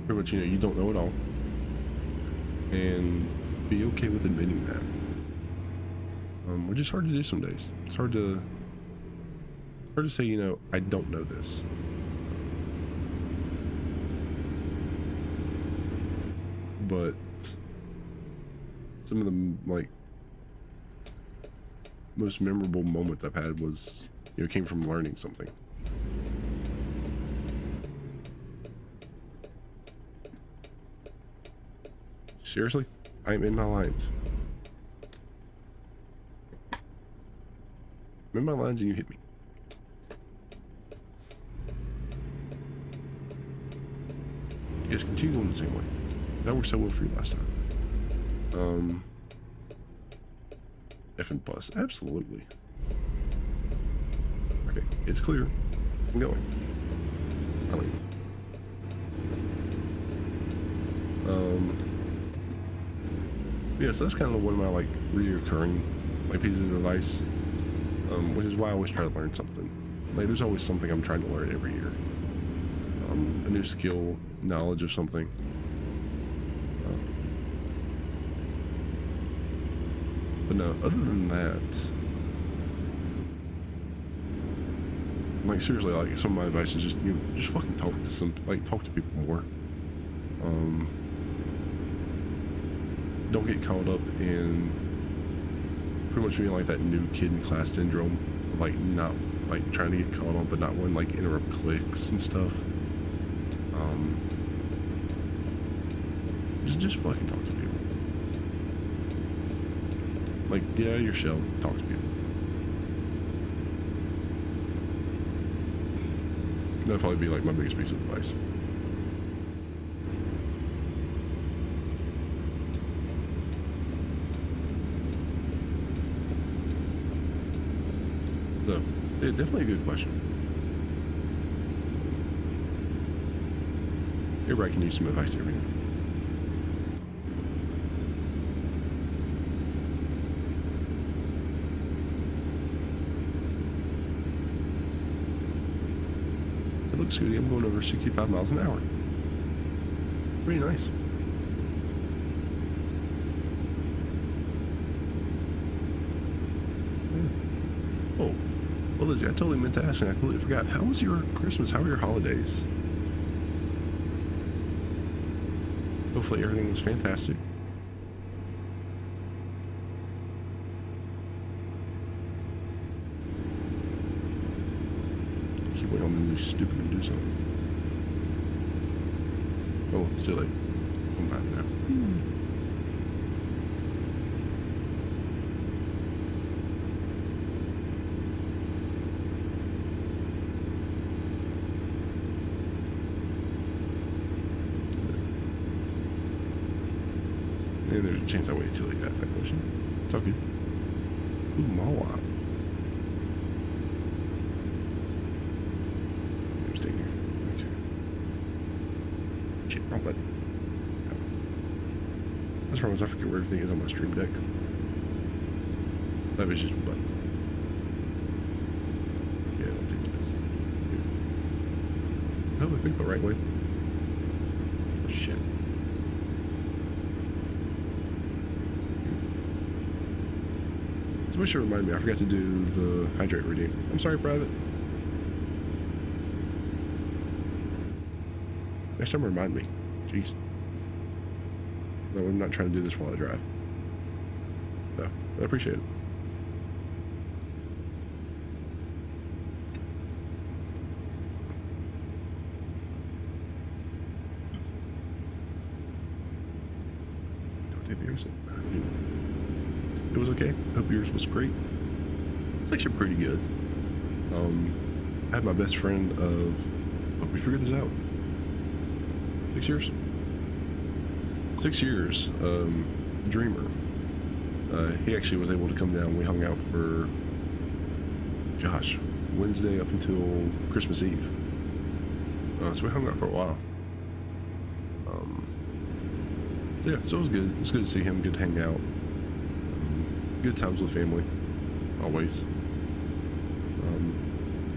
Pretty much, you know, you don't know it all, and be okay with admitting that. Which is hard to do some days. It's hard to say, you know, I don't know this. But some of the like most memorable moments I've had was, you know, came from learning something. Seriously, I'm in my lines. I'm in my lines and you hit me. You guys continue going the same way. That worked so well for you last time. F and plus, absolutely. Okay, it's clear. I'm going. I linked. Yeah, so that's kind of one of my like reoccurring like pieces of advice, which is why I always try to learn something. Like, there's always something I'm trying to learn every year. A new skill, knowledge of something. But no, other than that, like seriously, like some of my advice is just, you know, just fucking talk to people more. Don't get caught up in pretty much being like that new kid in class syndrome of like not like trying to get caught on but not wanting like interrupt cliques and stuff. Just fucking talk to people. Like, get out of your shell, talk to people. That'd probably be like my biggest piece of advice. So, yeah, definitely a good question. Everybody can use some advice every now and then. It looks good. I'm going over 65 miles an hour. Pretty nice. Yeah. Oh, well, Lizzie, I totally meant to ask and I completely forgot. How was your Christmas? How were your holidays? Hopefully everything was fantastic. Keep waiting on them to be stupid and do something. Oh, it's too late. I'm fine now. And there's a chance I wait until he's asked that question. It's all good. Ooh, Mawa. I'm staying here. Okay. Shit, wrong button. That one. That's wrong, I forget where everything is on my stream deck. That was just buttons. Yeah, I don't think it is. Yeah. I hope I picked the right way. Oh, shit. Somebody should remind me. I forgot to do the hydrate redeem. I'm sorry, Private. Next time, remind me. Jeez. No, I'm not trying to do this while I drive. So, I appreciate it. Don't take the yours. It was okay. I hope yours was great. It's actually pretty good. I had my best friend of, oh, we figured this out. 6 years? 6 years, Dreamer. He actually was able to come down. We hung out for, gosh, Wednesday up until Christmas Eve. So we hung out for a while. Yeah, so it was good. It's good to see him, good to hang out. Good times with family, always.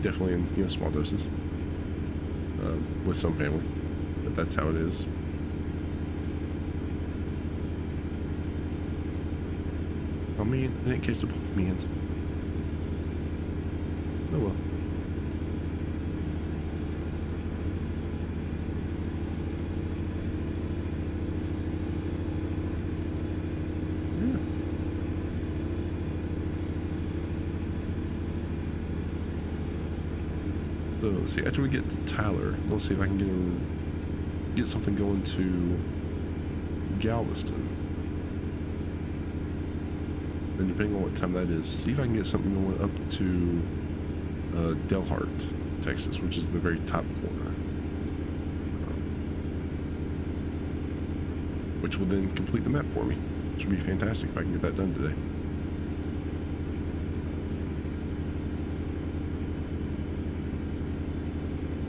Definitely in, you know, small doses. With some family, but that's how it is. I mean, I didn't catch the Pokemons. Oh well. So let's see, after we get to Tyler, let's see if I can get something going to Galveston. Then depending on what time that is, see if I can get something going up to Delhart, Texas, which is the very top corner. Which will then complete the map for me, which would be fantastic if I can get that done today.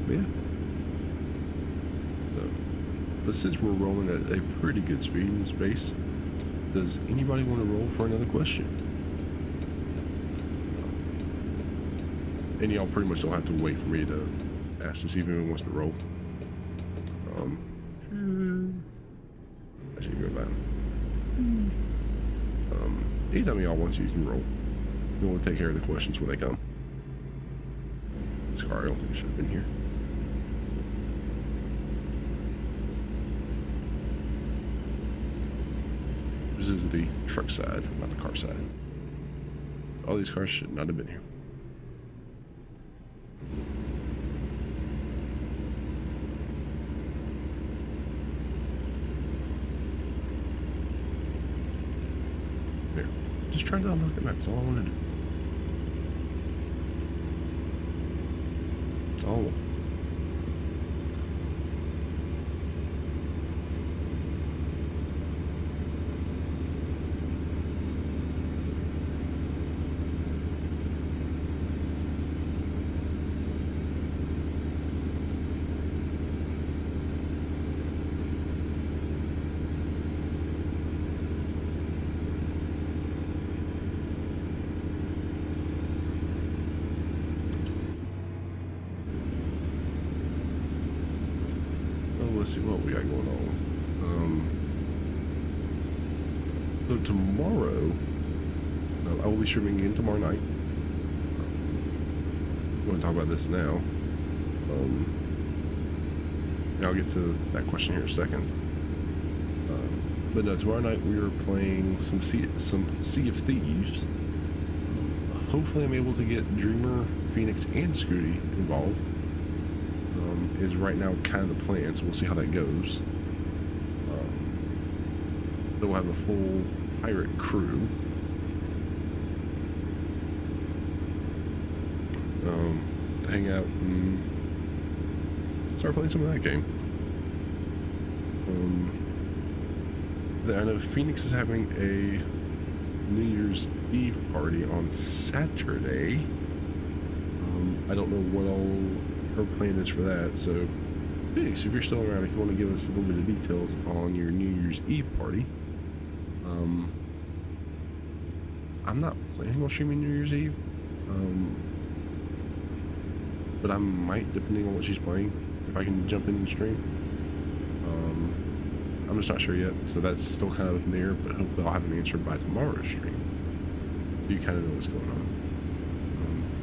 Yeah. So, but since we're rolling at a pretty good speed in space, does anybody want to roll for another question? And y'all pretty much don't have to wait for me to ask to see if anyone wants to roll. I should go back. anytime y'all want to, you can roll. Then we'll take care of the questions when they come. This car, I don't think should have been here. This is the truck side, not the car side. All these cars should not have been here. Here, just trying to unlock the map. That's all I want to do. That's all I want. Let's see what we got going on. So tomorrow, I will be streaming again tomorrow night. I'm going to talk about this now. And I'll get to that question here in a second. But no, tomorrow night we are playing some Sea of Thieves. Hopefully I'm able to get Dreamer, Phoenix, and Scooty involved. Is right now kind of the plan, so we'll see how that goes. So we'll have a full pirate crew. To hang out and start playing some of that game. I know Phoenix is having a New Year's Eve party on Saturday. I don't know what all her plan is for that, so Phoenix, if you're still around, if you want to give us a little bit of details on your New Year's Eve party. I'm not planning on streaming New Year's Eve, but I might, depending on what she's playing, if I can jump in and stream. I'm just not sure yet, so that's still kind of up in the air, but hopefully I'll have an answer by tomorrow's stream, so you kind of know what's going on.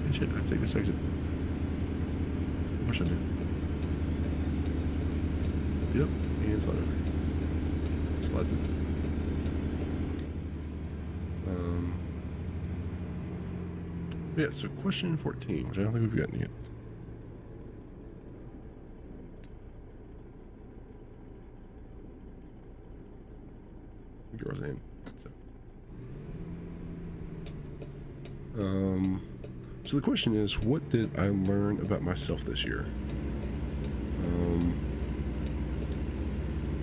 And shit, I take this exit. Of course I do. Yep, and slide over. Slide through. Yeah, so question 14, which I don't think we've gotten yet. Girls in. So the question is, what did I learn about myself this year?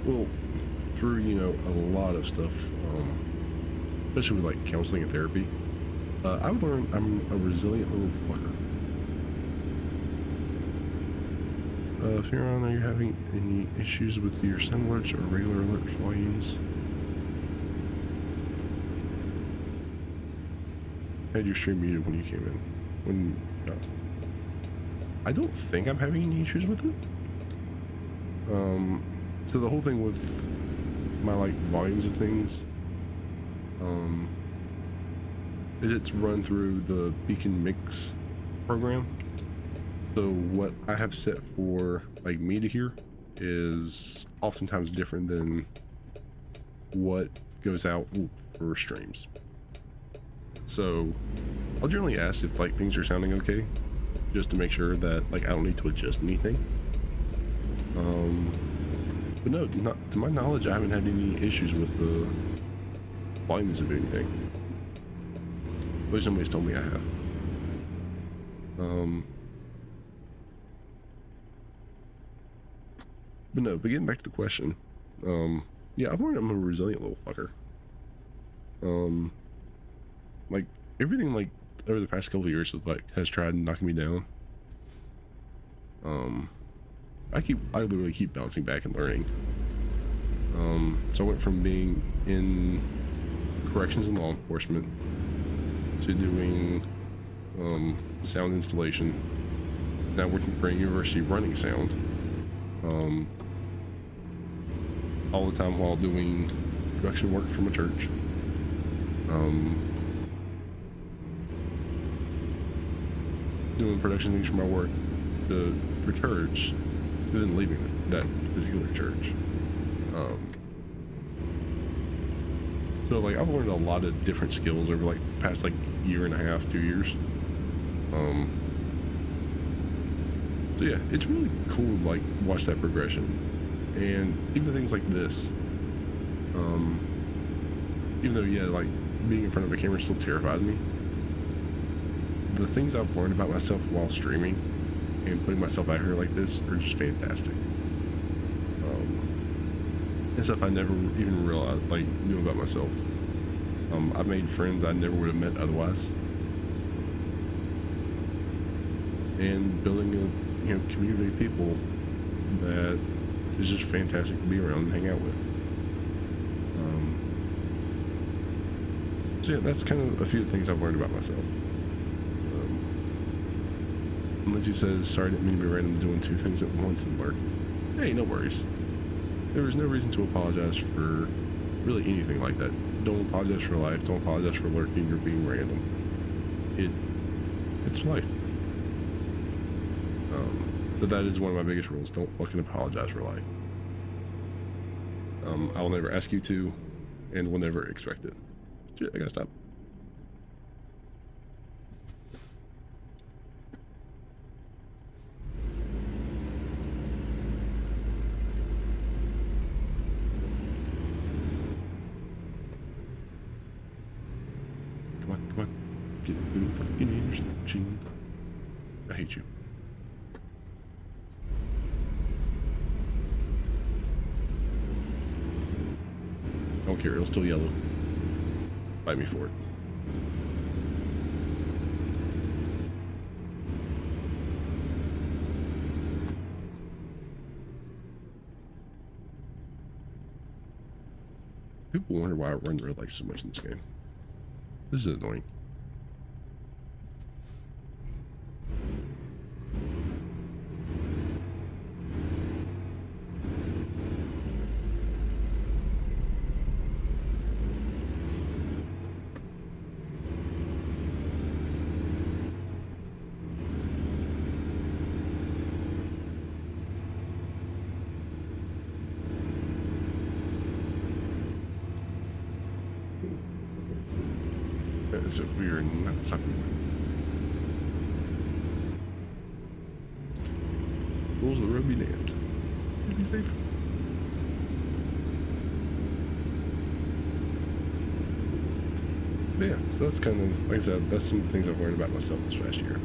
Well, through, you know, a lot of stuff, especially with like counseling and therapy, I've learned I'm a resilient little fucker. Fiona, are you having any issues with your sound alerts or regular alert volumes? Had your stream muted when you came in. I don't think I'm having any issues with it. So the whole thing with my like volumes of things, is it's run through the Beacon Mix program. So what I have set for like me to hear is oftentimes different than what goes out for streams. So I'll generally ask if like things are sounding okay, just to make sure that like I don't need to adjust anything. But no, not to my knowledge, I haven't had any issues with the volumes of anything. At least somebody's told me I have. But getting back to the question, yeah, I've learned I'm a resilient little fucker. Like everything like over the past couple of years has tried knocking me down. I literally keep bouncing back and learning. So I went from being in corrections and law enforcement to doing sound installation, now working for a university running sound, all the time while doing production work from a church. doing production things for my work for church, and then leaving that particular church. So like I've learned a lot of different skills over like the past like year and a half, 2 years. So yeah, it's really cool to like watch that progression, and even things like this. Even though yeah, like being in front of a camera still terrifies me. The things I've learned about myself while streaming and putting myself out here like this are just fantastic. And stuff I never even realized, like, knew about myself. I've made friends I never would have met otherwise. And building a community of people that is just fantastic to be around and hang out with. So yeah, that's kind of a few things I've learned about myself. Lindsay says, sorry, I didn't mean to be random doing two things at once and lurking. Hey, no worries. There was no reason to apologize for really anything like that. Don't apologize for life. Don't apologize for lurking or being random. It's life. But that is one of my biggest rules. Don't fucking apologize for life. I will never ask you to, and will never expect it. Shit, I gotta stop. Come on. Get through the fucking intersection. I hate you. I don't care, it'll still yellow. Bite me for it. People wonder why I run red lights so much in this game. This is annoying. So we are not stopping. Rules of the road be damned. Be safe. But yeah, so that's kind of, like I said, that's some of the things I've learned about myself this past year.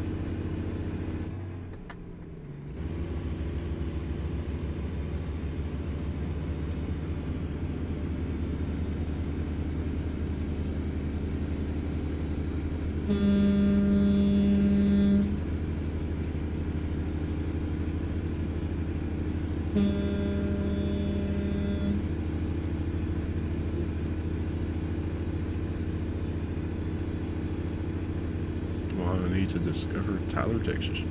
Come on, I need to discover Tyler, Texas.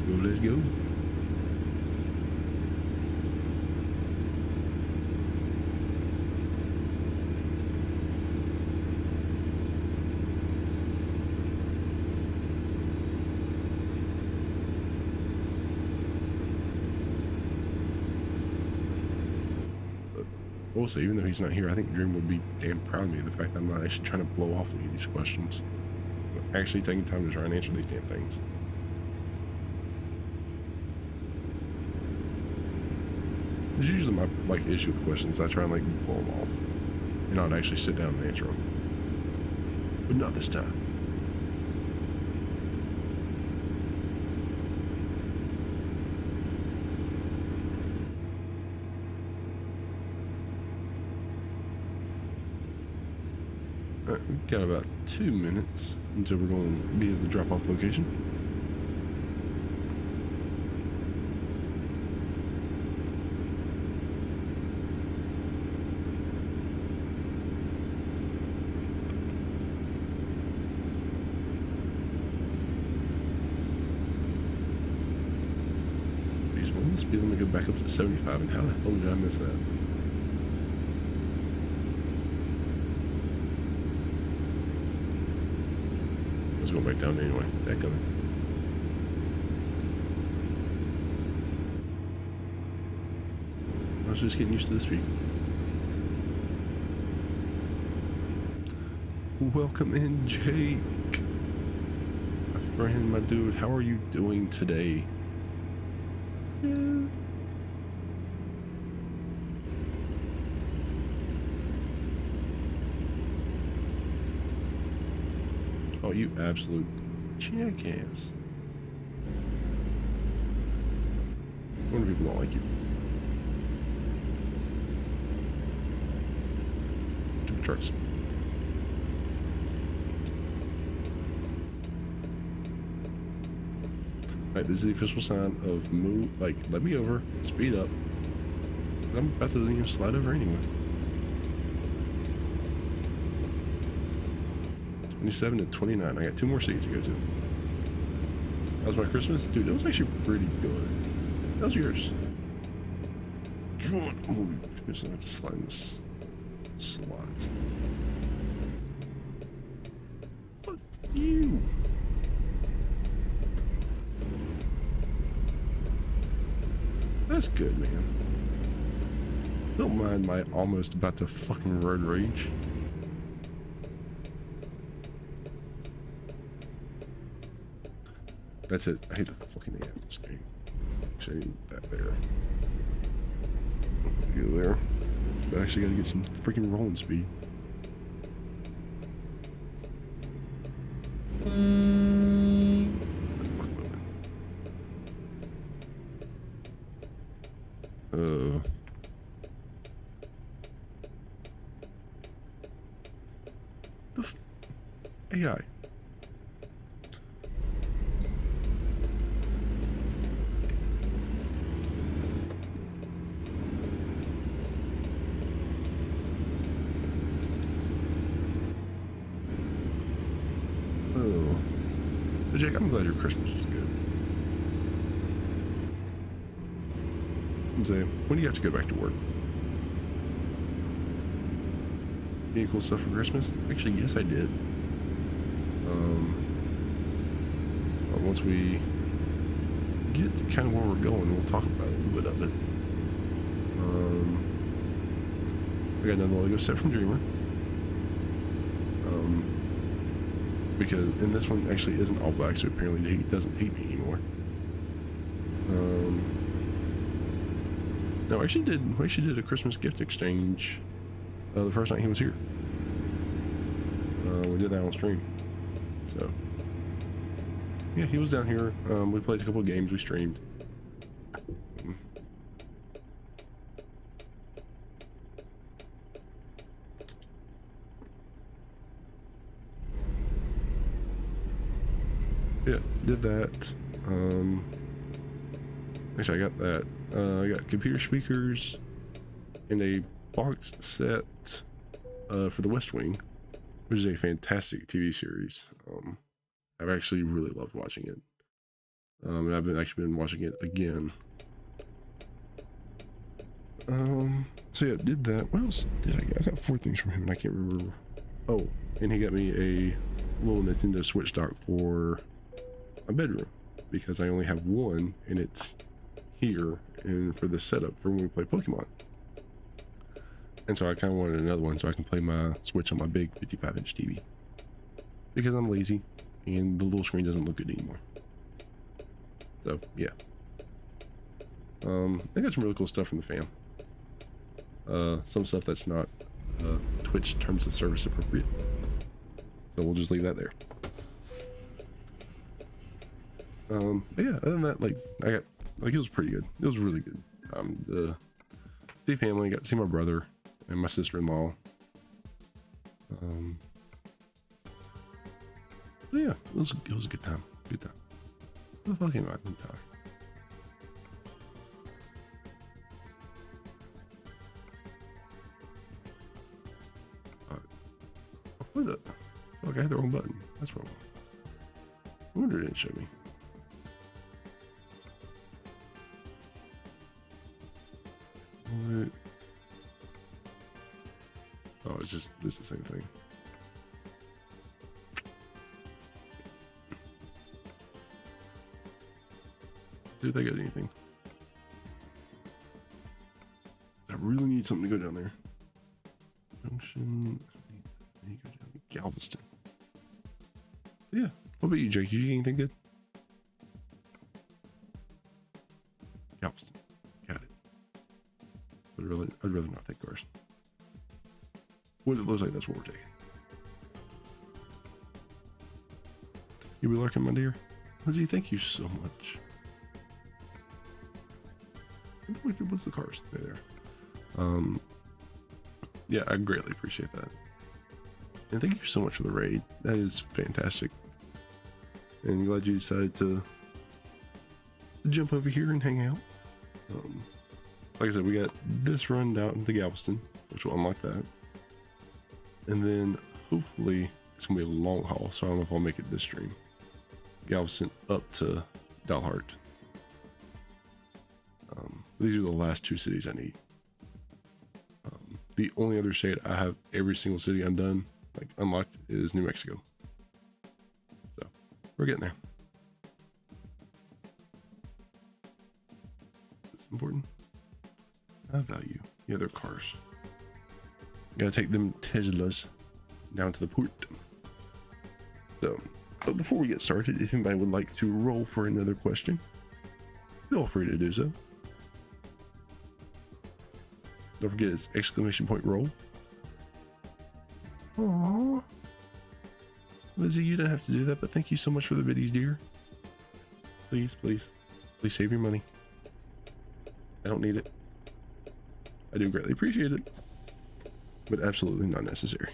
Let's go. Also, even though he's not here, I think Dream would be damn proud of me, the fact that I'm not actually trying to blow off any of these questions. I'm actually taking time to try and answer these damn things. It's usually my issue with questions. I try and blow them off and not actually sit down and answer them. But not this time. Alright, we've got about 2 minutes until we're going to be at the drop-off location. speed limit go back up to 75, and how the hell did I miss that? I was going back down anyway. That coming. I was just getting used to the speed. Welcome in, Jake. My friend, my dude, how are you doing today? Yeah. Oh, you absolute jackass. I wonder if people don't like you. To the charts. Alright, this is the official sign of move, like, let me over, speed up. I'm about to slide over anyway. 27 to 29. I got 2 more seats to go to. That was my Christmas? Dude, that was actually pretty good. That was yours. Come on. Oh, just have to slide in this slot. Fuck you. That's good, man. Don't mind my almost about to fucking road rage. That's it. I hate the fucking AM in this game. Actually, I need that there. Go there. But I actually gotta get some freaking rolling speed. The fuck moving? The AI. But Jake, I'm glad your Christmas was good. I'm saying, when do you have to go back to work? Any cool stuff for Christmas? Actually, yes, I did. Once we get to kind of where we're going, we'll talk about a little bit of it. I got another Lego set from Dreamer. Because, and this one actually isn't all black, so apparently he doesn't hate me anymore. No, we actually did a Christmas gift exchange the first night he was here. We did that on stream. So, yeah, he was down here. We played a couple of games, we streamed. Yeah, did that. Actually, I got that. I got computer speakers and a box set for the West Wing, which is a fantastic TV series. I've actually really loved watching it. And I've been watching it again. So yeah, did that. What else did I get? I got 4 things from him and I can't remember. Oh, and he got me a little Nintendo Switch dock for my bedroom because I only have one and it's here and for the setup for when we play Pokemon. And so I kind of wanted another one so I can play my Switch on my big 55-inch TV because I'm lazy and the little screen doesn't look good anymore. So yeah, I got some really cool stuff from the fam. Some stuff that's not Twitch terms of service appropriate, so we'll just leave that there. But yeah, other than that, like it was pretty good. It was really good. The family, got to see my brother and my sister-in-law. But yeah, it was a good time. Good time. What the fuck am I talking? What the? Fuck, I had the wrong button. That's wrong. I wonder it didn't show me. it's the same thing. See if they got anything. I really need something to go down there. Junction. I need to go down to Galveston. Yeah. What about you, Jake? Did you get anything good? Galveston. Got it. I'd rather not take cars. What it looks like, that's what we're taking. You be lurking, my dear? Lindsay, thank you so much. What's the cars? There. Yeah, I greatly appreciate that. And thank you so much for the raid. That is fantastic. And I'm glad you decided to jump over here and hang out. Like I said, we got this run down to Galveston, which will unlock that. And then hopefully it's gonna be a long haul, so I don't know if I'll make it this stream. Galveston up to Dalhart. These are the last two cities I need. The only other state I have every single city I'm done, like unlocked, is New Mexico. So we're getting there. Is this important? I value the other cars. Gotta take them Teslas down to the port. So, but before we get started, if anybody would like to roll for another question, feel free to do so. Don't forget it's exclamation point roll. Aww. Lizzie, you don't have to do that, but thank you so much for the biddies, dear. Please, please, please save your money. I don't need it. I do greatly appreciate it, but absolutely not necessary.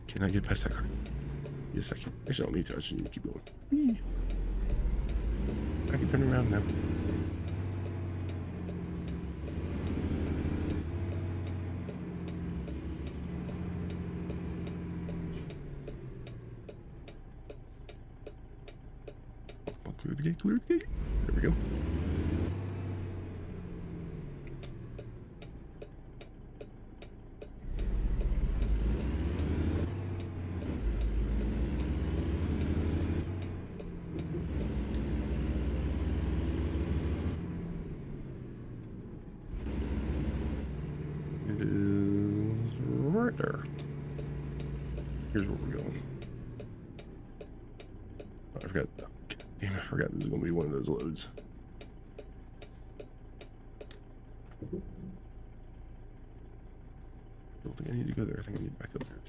Can I get past that car? Yes, I can. Actually, I don't need to. I just need to keep going. Whee. I can turn around now. Clear the gate, clear the gate. There we go. It is right there. Here's where we're going. Oh, I forgot. Oh, damn, I forgot this is going to be one of those loads. Don't think I need to go there. I think I need to back up there.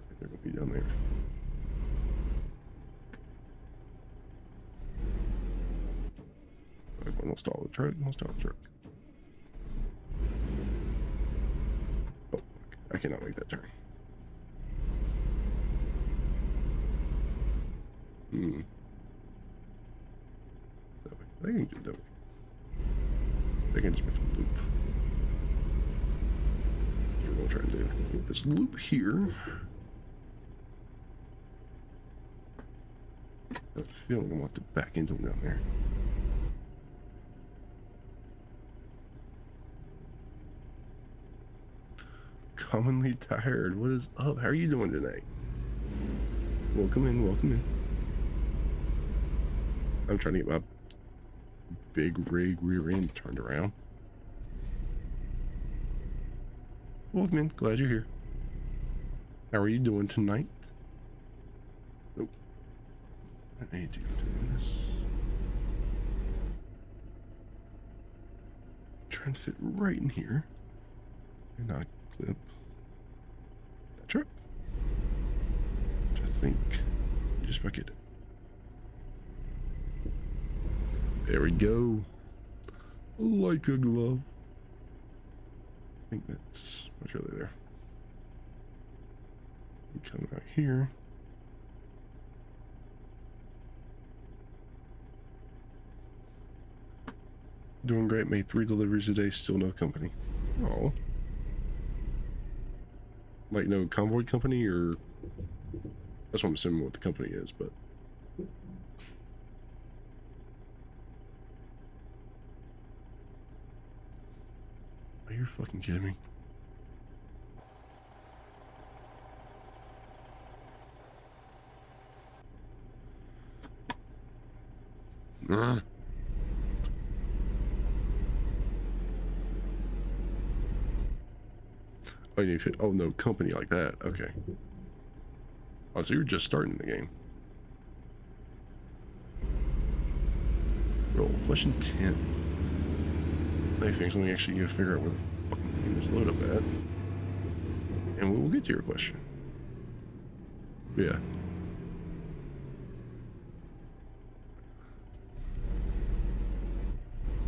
I think they're going to be down there. I'll stall the truck. I'll stall the truck. Oh, I cannot make that turn. That way. They can do it that way. They can just make a loop. That's what we're trying to do. Get this loop here. I have a feeling I want to back into them down there. Commonly tired. What is up? How are you doing tonight? Welcome in, welcome in. I'm trying to get my big rig rear end turned around. Welcome in, glad you're here. How are you doing tonight? Oh, I need to go do this. Trying to fit right in here. And not clip that truck. Which I think just about get it. There we go. Like a glove. I think that's much earlier there. We come out here. Doing great. Made 3 deliveries today. Still no company. Oh. Like no convoy company, or that's what I'm assuming what the company is, but are you fucking kidding me? Oh, oh no, company like that. Okay. Oh, so you're just starting the game. Roll question 10. Hey, things. Let me actually figure out where the fucking game is load up at, and we will get to your question. Yeah.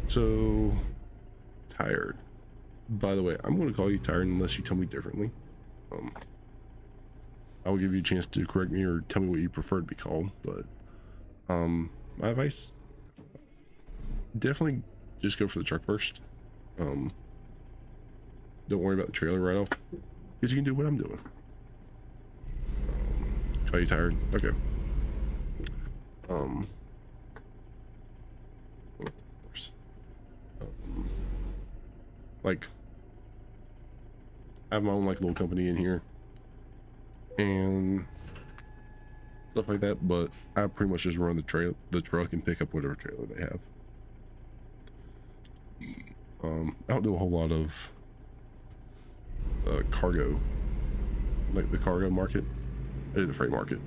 So tired. By the way, I'm going to call you tired unless you tell me differently. I will give you a chance to correct me or tell me what you prefer to be called, but my advice, definitely just go for the truck first. Don't worry about the trailer right off, because you can do what I'm doing. Call you tired? Okay. Of course. Like, I have my own like little company in here and stuff like that, but I pretty much just run the truck and pick up whatever trailer they have. I don't do a whole lot of cargo, like the cargo market. I do the freight market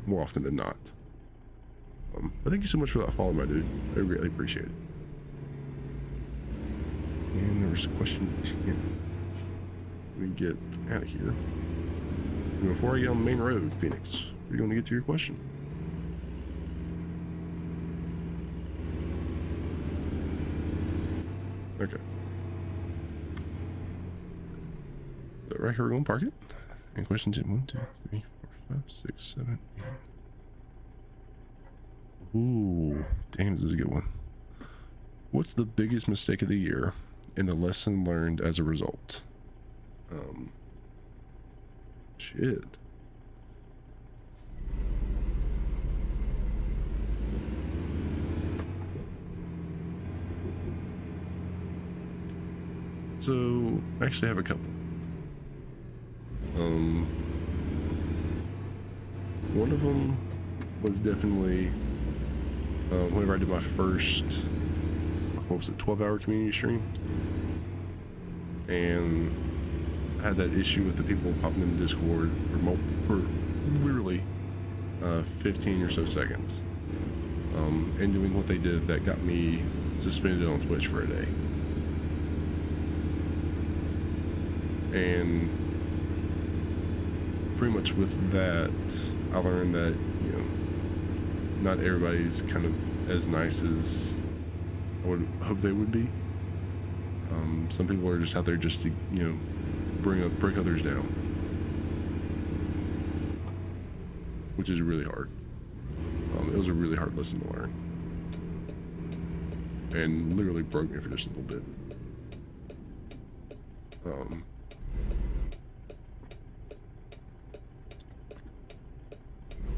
more often than not. But thank you so much for that follow, my dude. I really appreciate it. And there was question 10. Let me get out of here. And before I get on the main road, Phoenix, you're going to get to your question. Okay. So right here, we're going to park it. And question 10. 1, 2, 3, 4, 5, 6, 7, 8. Ooh, damn, this is a good one. What's the biggest mistake of the year and the lesson learned as a result? Shit. So, I actually have a couple. One of them was definitely whenever I did my first, what was it, 12-hour community stream, and I had that issue with the people popping in the Discord for literally 15 or so seconds, and doing what they did that got me suspended on Twitch for a day. And pretty much with that, I learned that, you know, not everybody's kind of as nice as I would hope they would be. Some people are just out there just to, you know, break others down, which is really hard. It was a really hard lesson to learn, and literally broke me for just a little bit.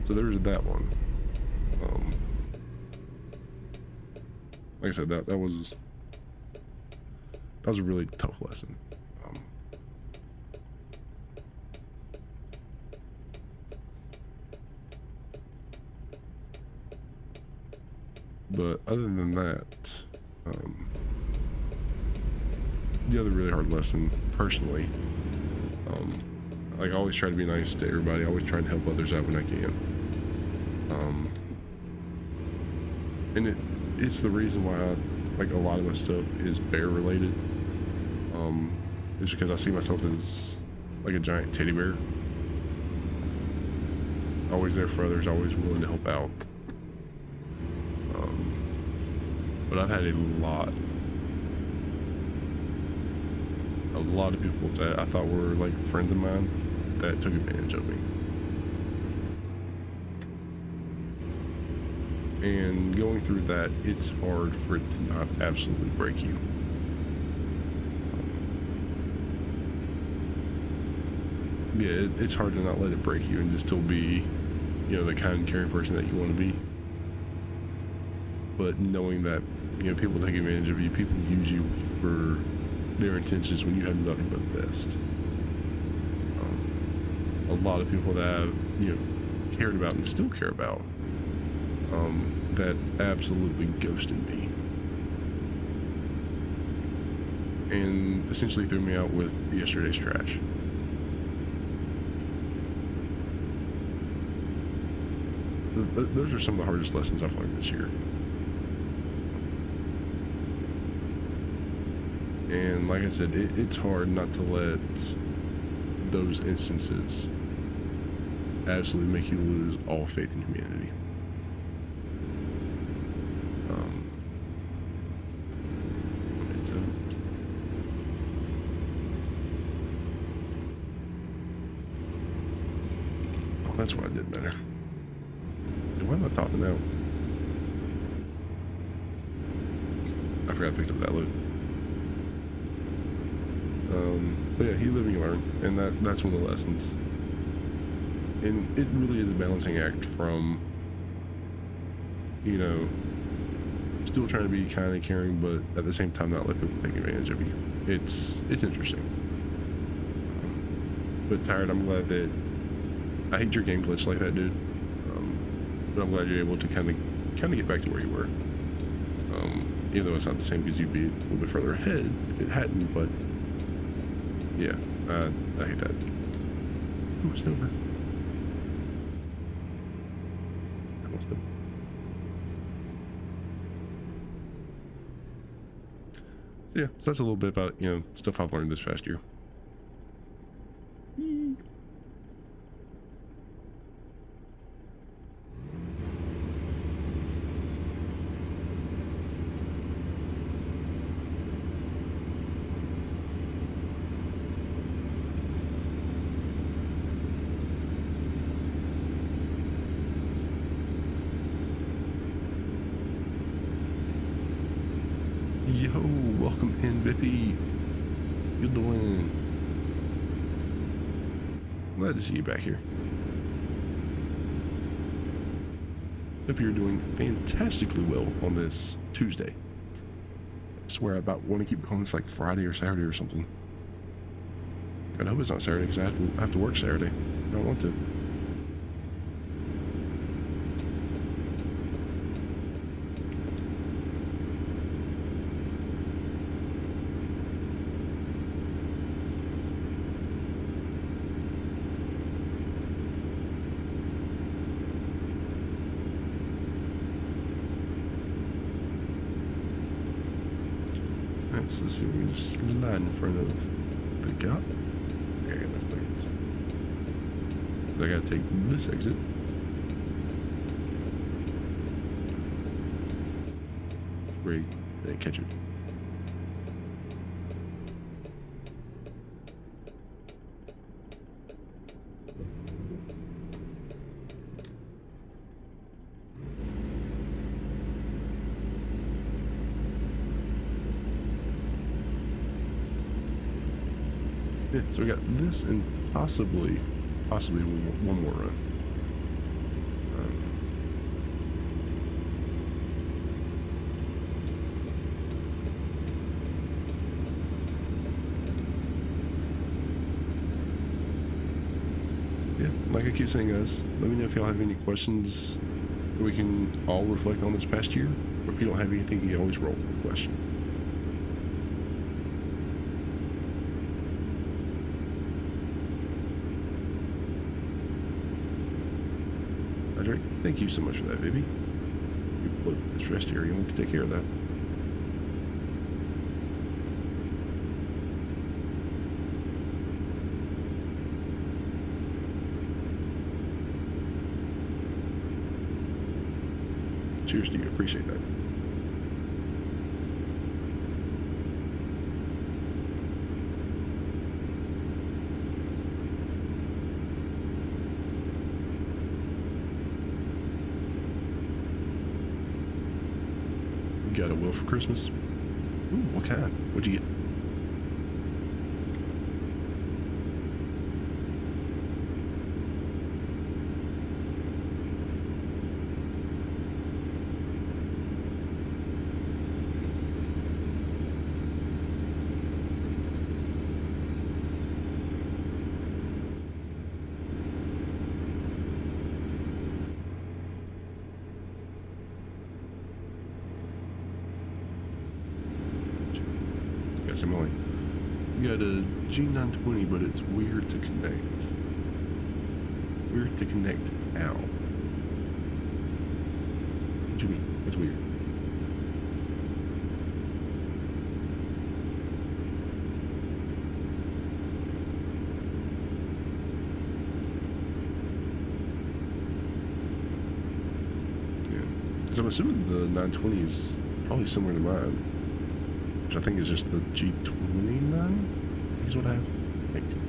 So there's that one. Like I said, that was a really tough lesson. But other than that, the other really hard lesson, personally, like I always try to be nice to everybody. I always try to help others out when I can. And it's the reason why like a lot of my stuff is bear related. Is because I see myself as like a giant teddy bear. Always there for others, always willing to help out. But I've had a lot of people that I thought were like friends of mine that took advantage of me. And going through that, it's hard for it to not absolutely break you. yeah, it's hard to not let it break you and just still be, you know, the kind and caring person that you want to be. But knowing that, you know, people take advantage of you, people use you for their intentions when you have nothing but the best. A lot of people that I've, you know, cared about and still care about, that absolutely ghosted me and essentially threw me out with yesterday's trash. So those are some of the hardest lessons I've learned this year. And like I said, it's hard not to let those instances absolutely make you lose all faith in humanity. And so, oh, that's why I did better. So why am I talking now? I forgot I picked up that loot. But yeah, you live and you learn, and that's one of the lessons. And it really is a balancing act from, you know, still trying to be kind and caring, but at the same time not let people take advantage of you. It's interesting. But Tired, I'm glad that I hate your game glitch like that, dude. But I'm glad you're able to kind of get back to where you were. Even though it's not the same because you'd be a little bit further ahead if it hadn't, but yeah, I hate that. Ooh, it's over. Almost done. So yeah, so that's a little bit about, you know, stuff I've learned this past year. Yo, welcome in, Bippy. You're the one. Glad to see you back here. Hope you're doing fantastically well on this Tuesday. I swear I about want to keep calling this like Friday or Saturday or something. God, I hope it's not Saturday because I have to work Saturday. I don't want to. So let's see if we can just slide in front of the gap. I got enough clearance. I gotta take this exit. Great, didn't catch it. Yeah, so we got this and possibly one more run. Yeah, like I keep saying, guys, let me know if y'all have any questions that we can all reflect on this past year, or if you don't have anything, you can always roll for a question. Drake, thank you so much for that, baby. You blow through this rest area and we can take care of that. Cheers to you, appreciate that. Got a will for Christmas. Ooh, what kind? What'd you get? guess I'm only. You got a G920, but it's weird to connect. Weird to connect how? What do you mean? What's weird? Because I'm assuming the 920 is probably similar to mine, which I think is just the G29. I think is what I have. I think.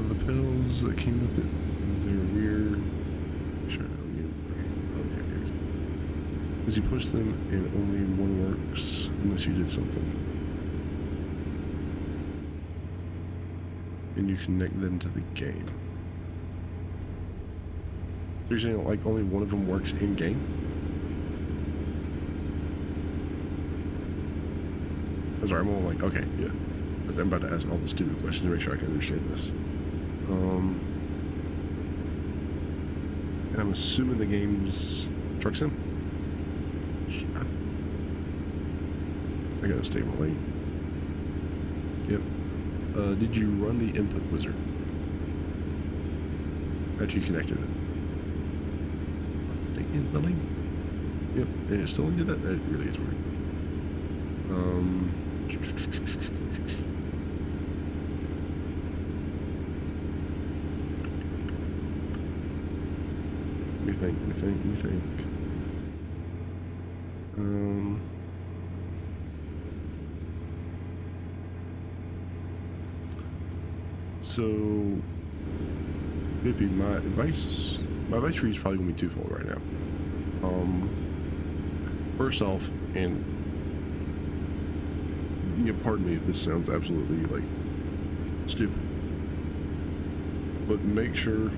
The pedals that came with it, they're weird. Sure, because you push them and only one works unless you did something. And you connect them to the game. So you're saying like only one of them works in game? I'm sorry, I'm all like, okay, yeah. Because I'm about to ask all the stupid questions to make sure I can understand this. And I'm assuming the game's truck sim. I gotta stay in my lane. Yep. Did you run the input wizard after you connected it? Stay in the lane. Yep, and it still did that. That really is weird. Let me think. So, Bippy, my advice for you is probably gonna be twofold right now. First off, and pardon me if this sounds absolutely like stupid, but make sure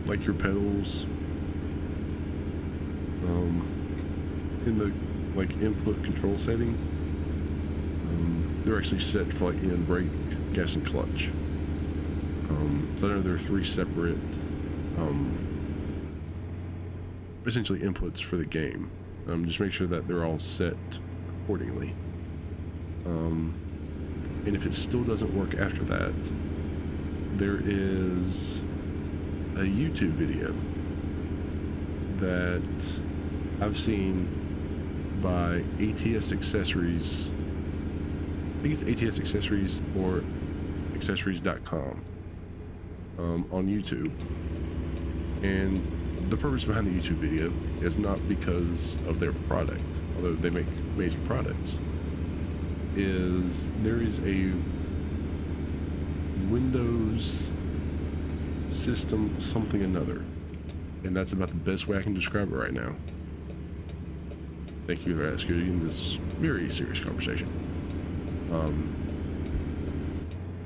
like your pedals in the like input control setting, they're actually set for like in brake, gas, and clutch. So I know there are three separate essentially inputs for the game. Just make sure that they're all set accordingly. And if it still doesn't work after that, there is a YouTube video that I've seen by ATS Accessories. I think it's ATS Accessories or accessories.com on YouTube. And the purpose behind the YouTube video is not because of their product, although they make amazing products, is there is a Windows system something another, and that's about the best way I can describe it right now. Thank you for asking in this very serious conversation.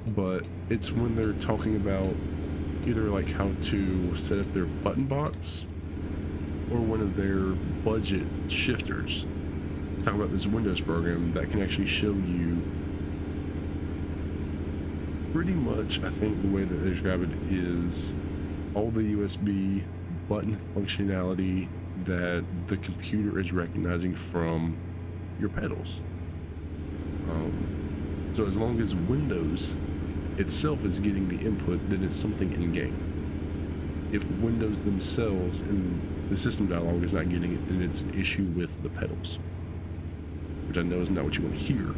But it's when they're talking about either like how to set up their button box or one of their budget shifters. Talk about this Windows program that can actually show you pretty much, I think the way that they describe it is all the USB button functionality that the computer is recognizing from your pedals. So as long as Windows itself is getting the input, then it's something in game. If Windows themselves in the system dialog is not getting it, then it's an issue with the pedals, which I know is not what you want to hear,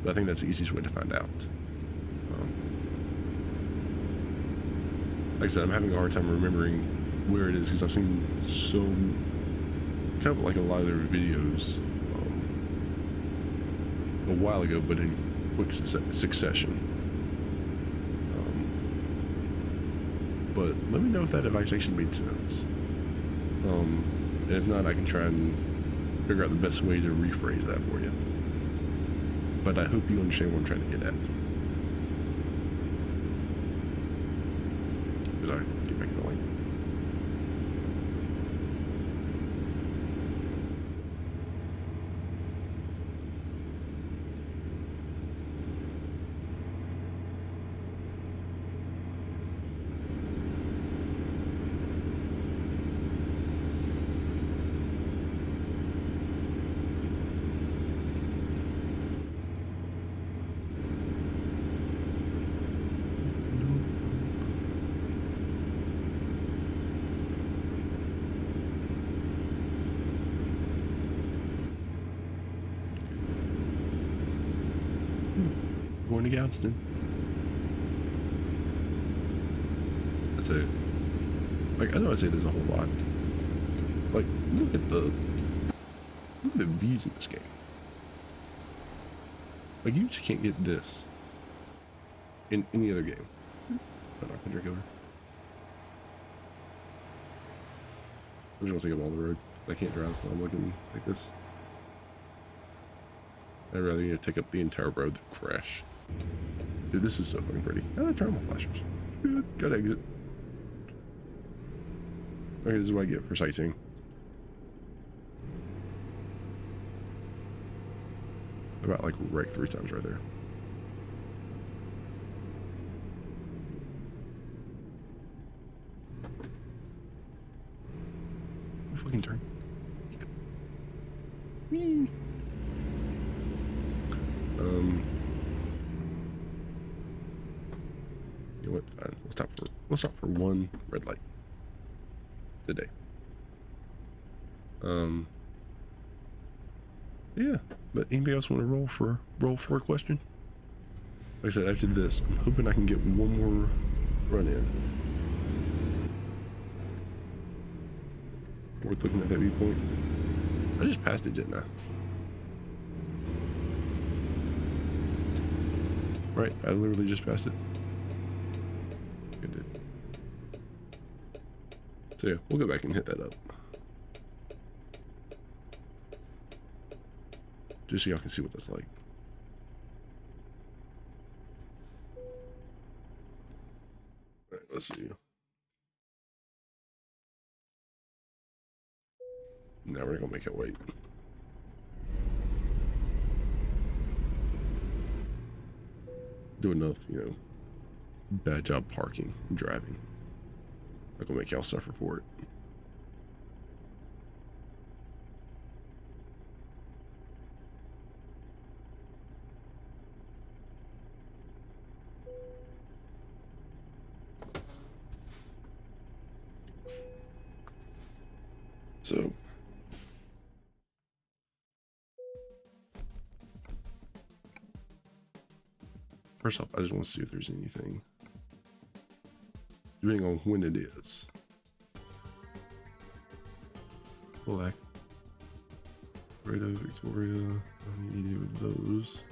but I think that's the easiest way to find out. Like I said, I'm having a hard time remembering where it is because I've seen so kind of like a lot of their videos a while ago, but in quick succession. But let me know if that advice actually made sense. And if not, I can try and figure out the best way to rephrase that for you. But I hope you understand what I'm trying to get at. As I get back in the lane. Going to Galveston. That's it. Like, I know I say there's a whole lot. Like, look at the views in this game. Like, you just can't get this in any other game. I'm not gonna drink over. I'm just gonna take up all the road. I can't drive while I'm looking like this. I'd rather take up the entire road than crash. Dude, this is so fucking pretty. Oh, thermal flashers. Good. Gotta exit. Okay, this is what I get for sightseeing. About like wrecked 3 times right there. Fucking turn. Whee. You know what? Fine. We'll stop for one red light today. Yeah. But anybody else want to roll for a question? Like I said, after this, I'm hoping I can get one more run in. Worth looking at that viewpoint. I just passed it, didn't I? Right, I literally just passed it. I did. So yeah, we'll go back and hit that up. Just so y'all can see what that's like. Alright, let's see. Now we're gonna make it wait. Do enough, you know, bad job parking and driving. I'm gonna make y'all suffer for it. So first off, I just want to see if there's anything, depending on when it is. Black, Rado, Victoria, I don't need any of those.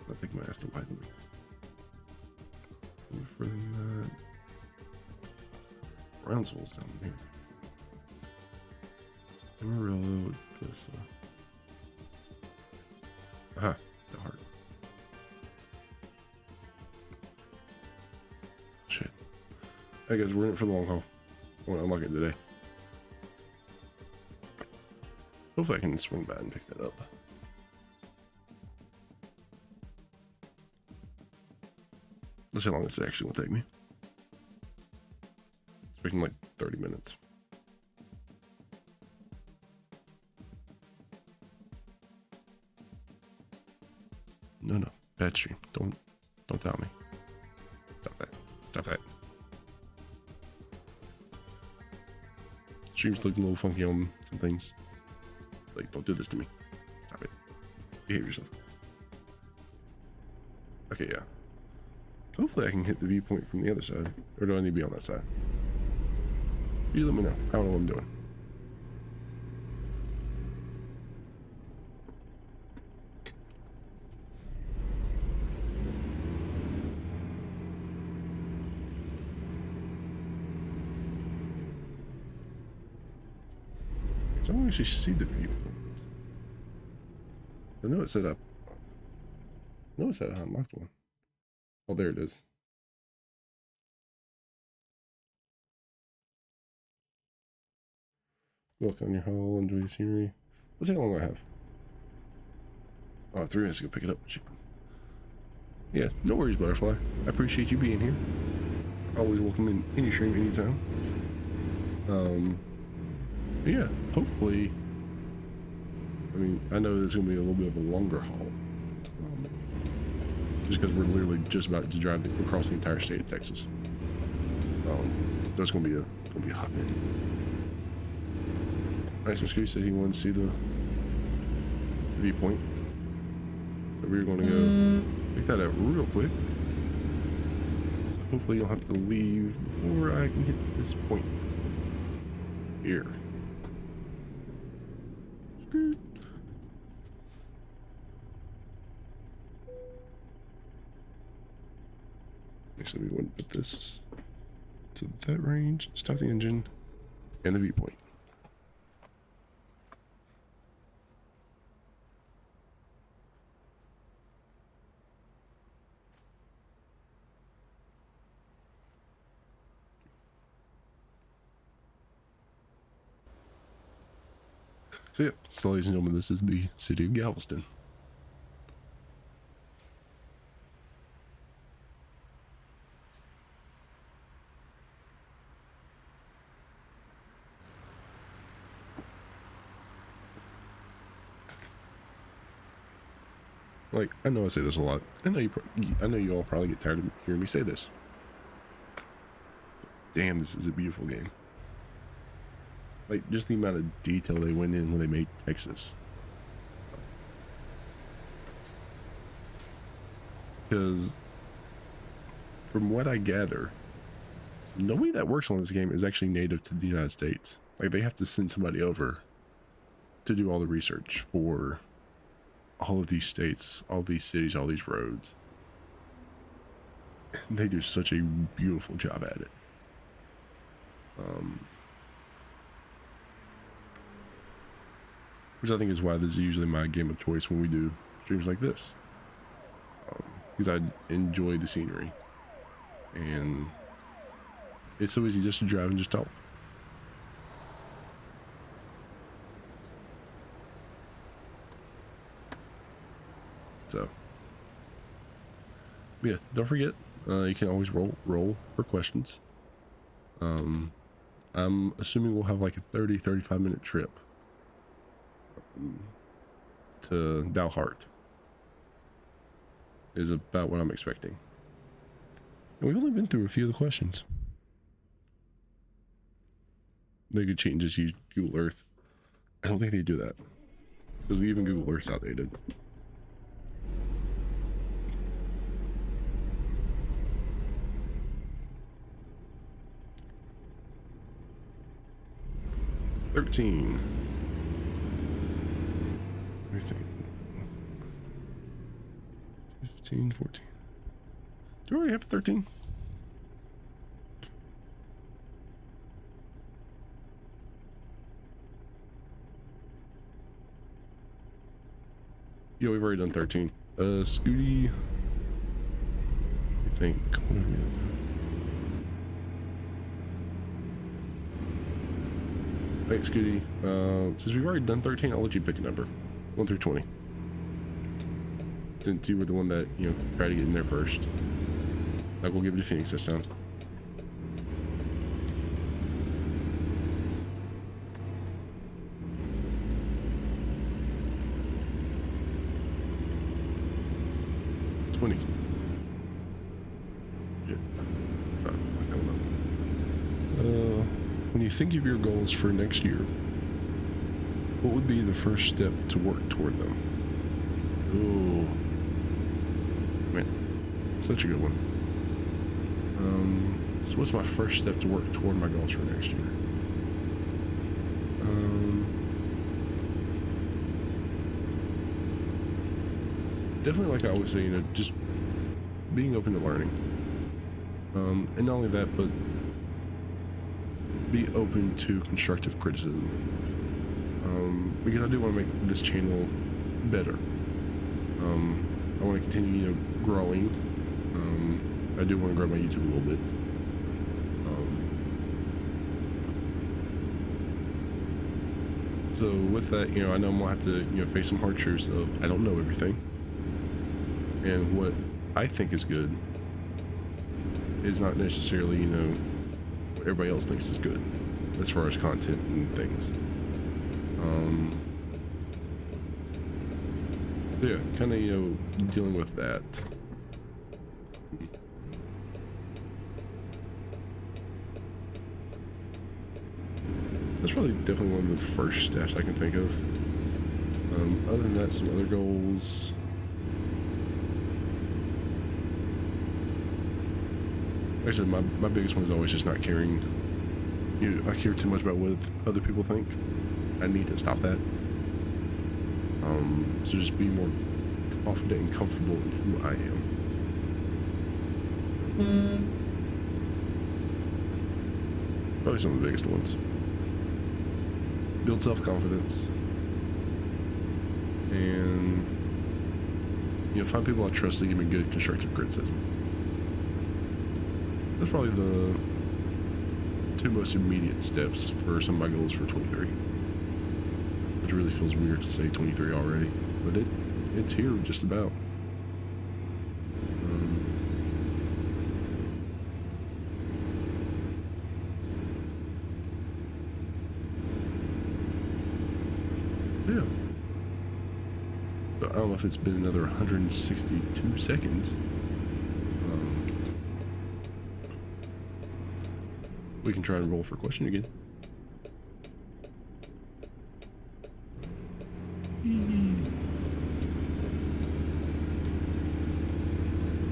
I'll take my ass to White. Further than that, Brownsville's down here. Amarillo, this. Aha, the heart. Shit. Hey guys, we're in it for the long haul. I want to unlock it today. Hopefully I can swing back and pick that up. Let's see how long this actually will take me. It's taking like 30 minutes. No, bad stream. Don't doubt me. Stop that. Stop that. Stream's looking a little funky on some things. Like, don't do this to me. Stop it. Behave yourself. Okay, yeah. Hopefully I can hit the viewpoint from the other side. Or do I need to be on that side? You let me know. I don't know what I'm doing. So I don't actually see the viewpoint. I know it said up. I know it said I unlocked one. Oh, there it is. Look on your hull, enjoy the scenery. Let's see how long I have. Oh, 3 minutes to go pick it up. Yeah, no worries, Butterfly. I appreciate you being here. Always welcome in any stream, anytime. Yeah, hopefully. I mean, I know this is going to be a little bit of a longer haul. Just because we're literally just about to drive across the entire state of Texas. There's going to be a hot minute. Alright, so Scooty said he wanted to see the viewpoint. So we're going to go check that out real quick. So hopefully you'll have to leave before I can hit this point. Here. Scoot. Actually, we want to put this to that range, stop the engine, and the viewpoint. So yeah, so ladies and gentlemen, this is the city of Galveston. Like, I know I say this a lot. I know you all probably get tired of hearing me say this. Damn, this is a beautiful game. Like, just the amount of detail they went in when they made Texas. Because, from what I gather, nobody that works on this game is actually native to the United States. Like, they have to send somebody over to do all the research for all of these states, all these cities, all these roads. And they do such a beautiful job at it. Which I think is why this is usually my game of choice when we do streams like this. Because I enjoy the scenery. And it's so easy just to drive and just talk. So, yeah, don't forget, you can always roll for questions. I'm assuming we'll have like a 35 minute trip to Dalhart is about what I'm expecting. And we've only been through a few of the questions. They could cheat and just use Google Earth. I don't think they do that, because even Google Earth's outdated. $13. Let me think. 15, 14. Do I already have 13? Yeah, we've already done 13. Scooty. I think. What have we done? Thanks, Scooty. Since we've already done 13, I'll let you pick a number. 1 through 20. Since you were the one that, you know, tried to get in there first. Like, we'll give it to Phoenix this time. Yeah. I don't know. When you think of your goals for next year, what would be the first step to work toward them? Oh, man, such a good one. So what's my first step to work toward my goals for next year? Definitely, like I always say, you know, just being open to learning. And not only that, but be open to constructive criticism. because I do want to make this channel better. I want to continue, growing. I do want to grow my YouTube a little bit. So with that, I know I'm gonna have to, face some hard truths of I don't know everything, and what I think is good is not necessarily, what everybody else thinks is good, as far as content and things. So yeah, kind of, dealing with that. That's probably definitely one of the first steps I can think of. Other than that, some other goals. Like I said, my biggest one is always just not caring. I care too much about what other people think. I need to stop that. So just be more confident and comfortable in who I am. Probably some of the biggest ones. Build self-confidence. And, find people I trust to give me good constructive criticism. That's probably the two most immediate steps for some of my goals for 23. Which really feels weird to say 23 already, but it's here just about. Yeah. So I don't know if it's been another 162 seconds. We can try and roll for a question again.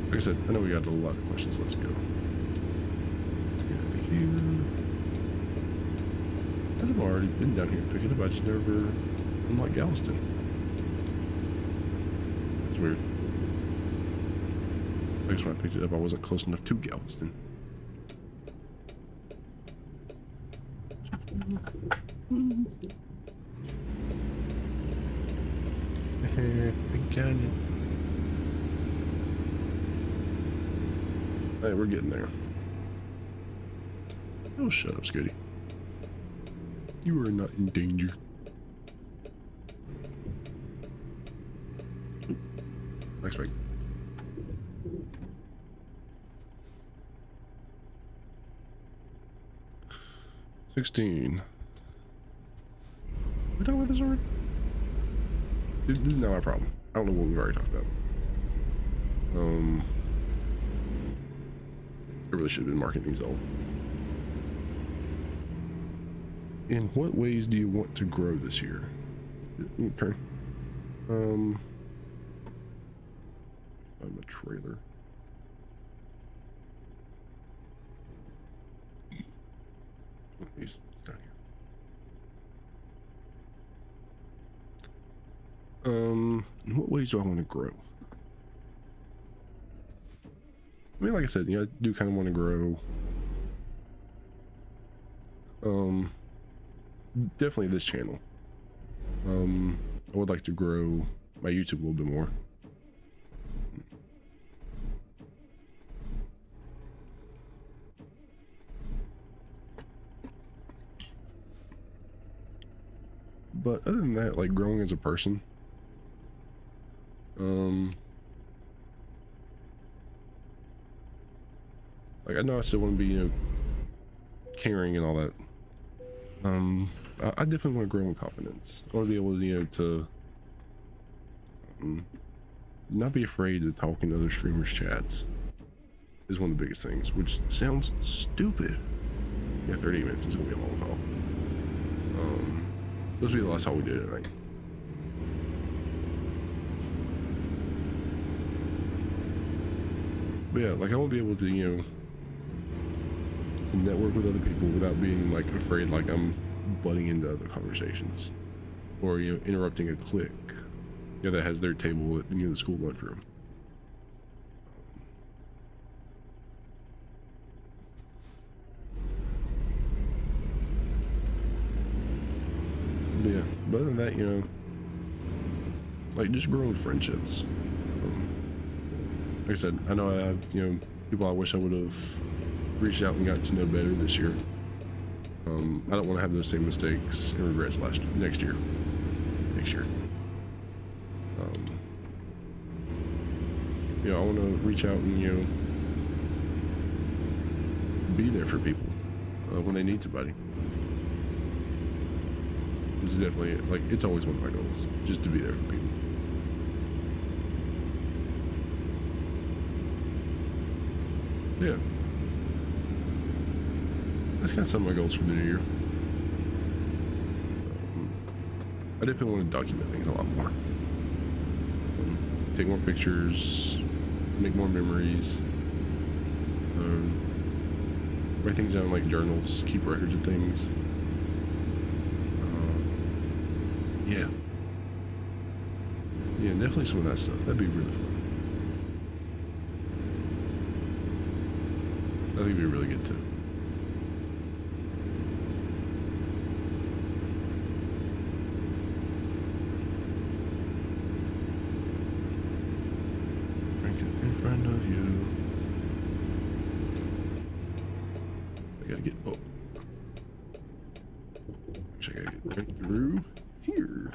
Like I said, I know we got a lot of questions. Let's go. Get over here. As I've already been down here picking up, I just never unlocked Galveston. That's weird. I guess when I picked it up, I wasn't close enough to Galveston. I got it. Hey, we're getting there. Oh, shut up, Scotty. You are not in danger. Oop. Next week. $16. We talking about this already? This is not my problem. I don't know what we've already talked about. I really should have been marking these all. In what ways do you want to grow this year? Okay. I'm a trailer. These down here. In what ways do I want to grow? I mean, like I said, I do kind of want to grow. Definitely this channel. I would like to grow my YouTube a little bit more. But other than that, like growing as a person, like I know I still want to be, caring and all that. I definitely want to grow in confidence. I want to be able to, not be afraid to talk in other streamers' chats. Is one of the biggest things, which sounds stupid. Yeah, 30 minutes is gonna be a long call. This will be the last call we did tonight. But yeah, like I won't be able to, to network with other people without being like afraid like I'm butting into other conversations or interrupting a clique that has their table at the school lunchroom. Yeah, but other than that, you know, like just growing friendships. Like I said, I know I have, you know, people I wish I would have reached out and got to know better this year. I don't want to have those same mistakes and regrets next year. You know, I want to reach out and, you know, be there for people when they need somebody. It's definitely, like, it's always one of my goals, just to be there for people. Yeah. That's kind of some of my goals for the new year. I definitely want to document things a lot more. Take more pictures, make more memories, write things down like journals, keep records of things. Yeah, definitely some of that stuff. That'd be really fun. I think it'd be really good too. In front of you. I gotta get up. Actually, I gotta get right through here.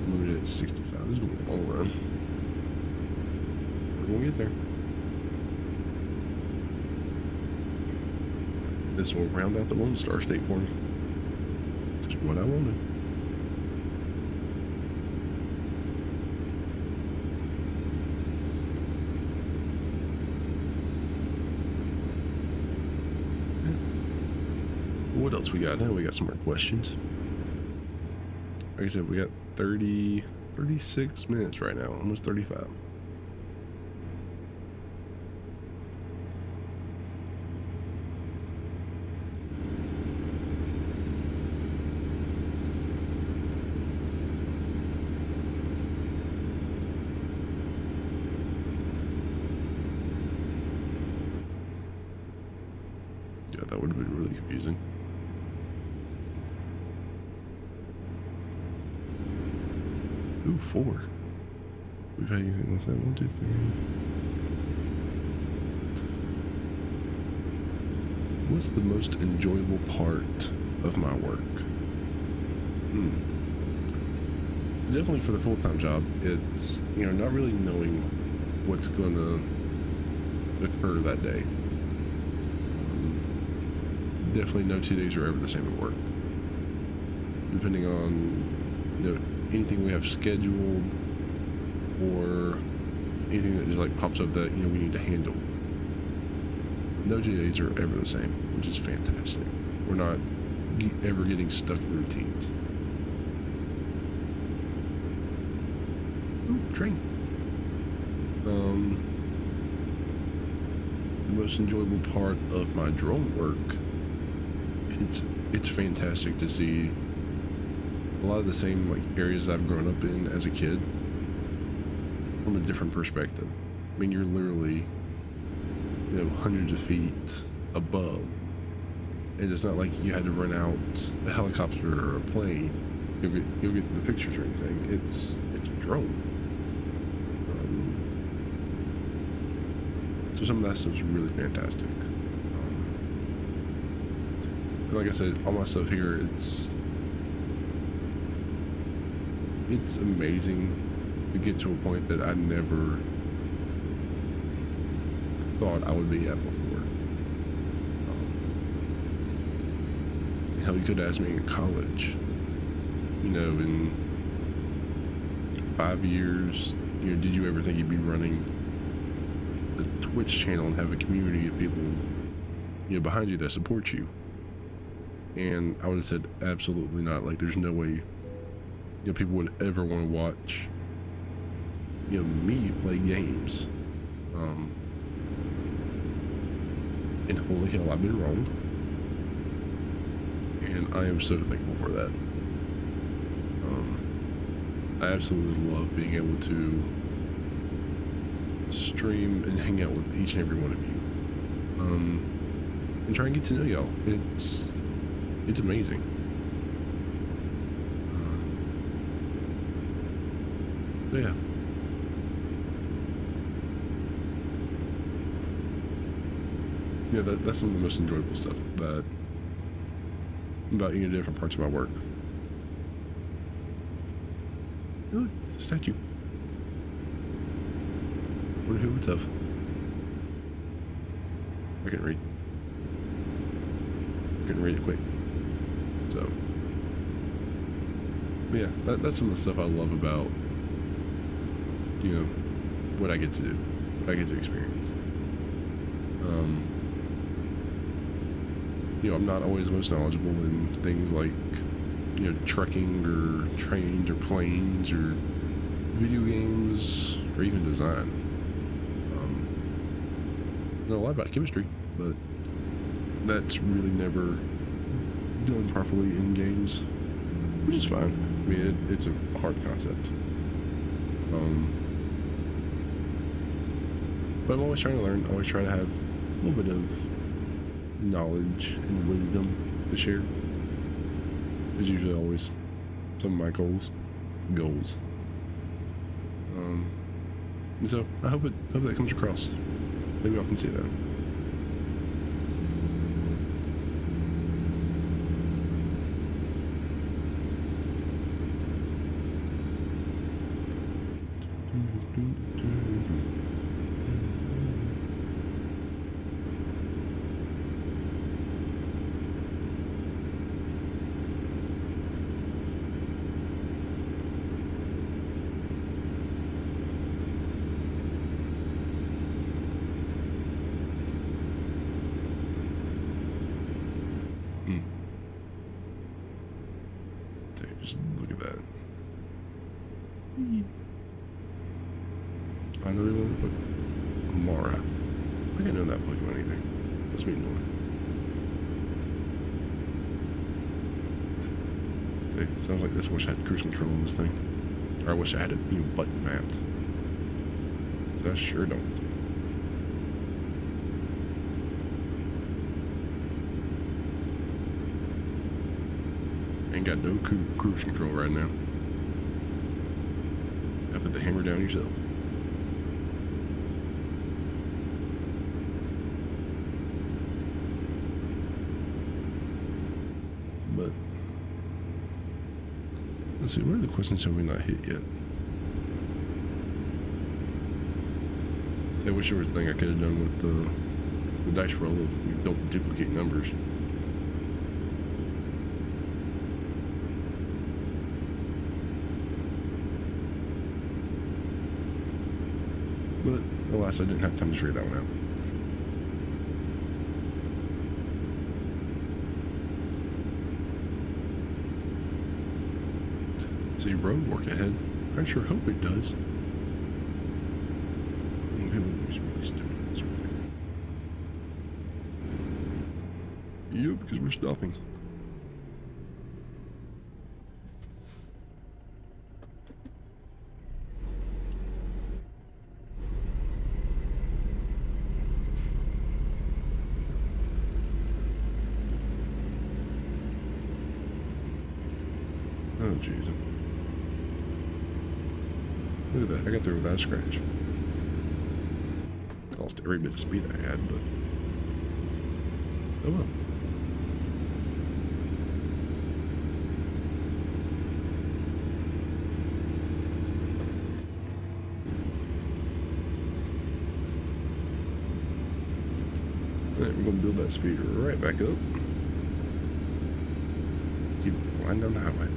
Limited at 65. This is gonna be a long run. We're gonna get there. This will round out the Lone Star State for me. Just what I wanted. What else we got? Now we got some more questions. Like I said, we got 36 minutes right now, almost 35. Yeah, that would have been really confusing. Ooh, 4. We've had anything with that? 1, 2, 3. What's the most enjoyable part of my work? Definitely for the full-time job, it's, you know, not really knowing what's going to occur that day. Definitely no 2 days are ever the same at work. Depending on, you know, anything we have scheduled or anything that just like pops up that, you know, we need to handle. No 2 days are ever the same, which is fantastic. We're not ever getting stuck in routines. Ooh, train. The most enjoyable part of my drone work, it's fantastic to see a lot of the same like areas I've grown up in as a kid from a different perspective. I mean, you're literally, you know, hundreds of feet above, and it's not like you had to run out a helicopter or a plane. You'll get the pictures or anything. It's a drone. So some of that stuff's really fantastic. And like I said, all my stuff here, it's amazing to get to a point that I never thought I would be at before. hell, you could ask me in college, you know, in 5 years, you know, did you ever think you'd be running the Twitch channel and have a community of people, you know, behind you that support you? And I would have said absolutely not. Like, there's no way, you know, people would ever want to watch, you know, me play games. And holy hell, I've been wrong. And I am so thankful for that. I absolutely love being able to stream and hang out with each and every one of you. And try and get to know y'all. It's amazing. Yeah. Yeah, that's some of the most enjoyable stuff about, you know, different parts of my work. Hey, look, it's a statue. Wonder who it's of. I couldn't read. Couldn't read it quick. So, yeah, that's some of the stuff I love about, you know, what I get to do, what I get to experience. You know, I'm not always the most knowledgeable in things like, you know, trucking or trains or planes or video games or even design. I know a lot about chemistry, but that's really never done properly in games, which is fine. I mean, it's a hard concept. But I'm always trying to learn, always try to have a little bit of knowledge and wisdom to share. Is usually always some of my goals. And so I hope that comes across. Maybe y'all can see that. Just look at that. I know even what Mara. I think I know that Pokemon either. Must be annoying. Hey, sounds like this. I wish I had cruise control on this thing. Or I wish I had it, you know, button mapped. I sure don't. Ain't got no cruise control right now. I put the hammer down yourself. But let's see, what are the questions have we not hit yet? I wish there was a thing I could have done with the dice roll of you don't duplicate numbers. But alas, I didn't have time to figure that one out. See road work ahead. I sure hope it does. Really stupid this right there. Yep, because we're stopping. Oh, jeez. Look at that. I got through without a scratch. Lost every bit of speed I had, but oh well. Alright, we're gonna build that speed right back up. flying down the highway.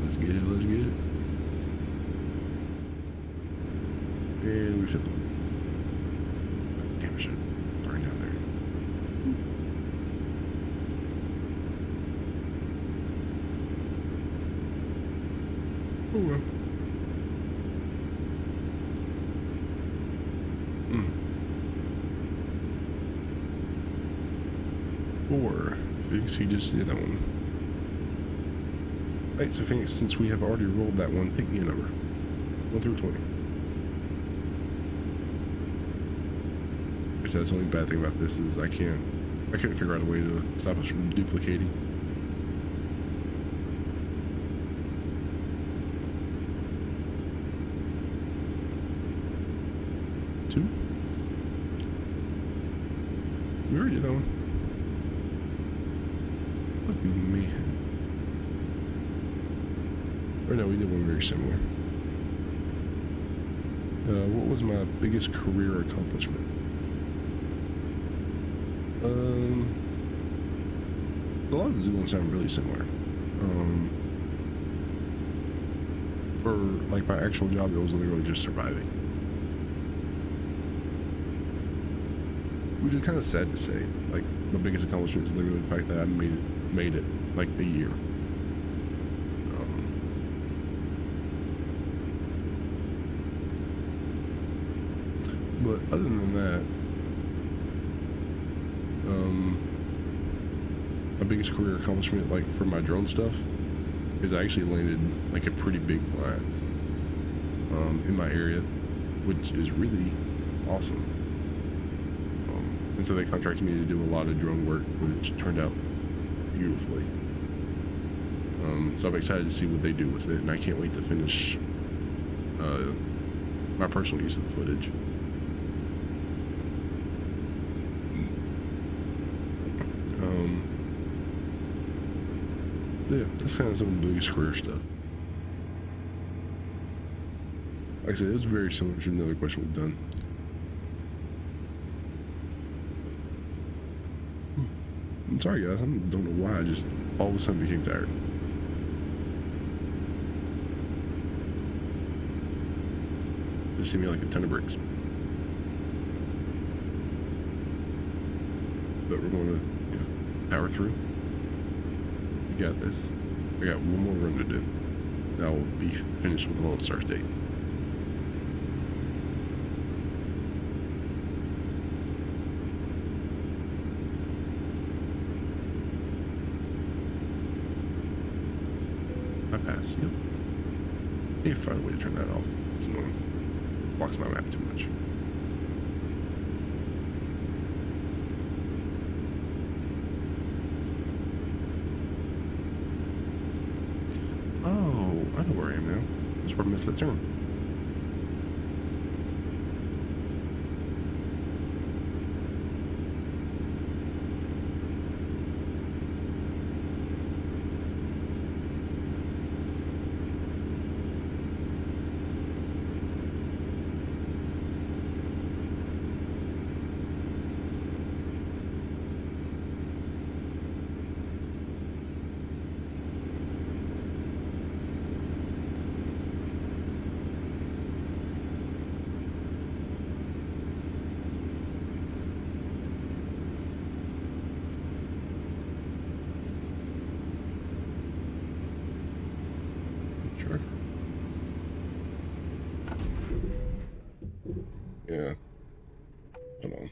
Let's get it, let's get it. And we fit the limit. Damn, I should burn down there. Oh well. Or Phoenix, you just did that one. Right, so Phoenix, since we have already rolled that one, pick me a number. 1 through 20. I said that's the only bad thing about this is I couldn't figure out a way to stop us from duplicating. Two? We already did that one. Look at me. Or no, we did one very similar. What was my biggest career accomplishment? A lot of this is going to sound really similar. For like my actual job, it was literally just surviving, which is kind of sad to say. Like my biggest accomplishment is literally the fact that I made it like a year. But other than that, my biggest career accomplishment, like for my drone stuff, is I actually landed like a pretty big client in my area, which is really awesome. And so they contracted me to do a lot of drone work, which turned out beautifully. So I'm excited to see what they do with it, and I can't wait to finish my personal use of the footage. Yeah, that's kind of some of the biggest career stuff. Like I said, it was very similar to another question we've done. I'm sorry guys, I don't know why, I just all of a sudden became tired. Just seemed like a ton of bricks. But we're going to, power through. We got this. I got one more run to do. And I will be finished with the Lone Star State. I passed, yep. I need to find a way to turn that off. It's annoying. Blocks my map too much. Oh, I know where I am now. That's where I missed that turn. Sure. Yeah. Hold on.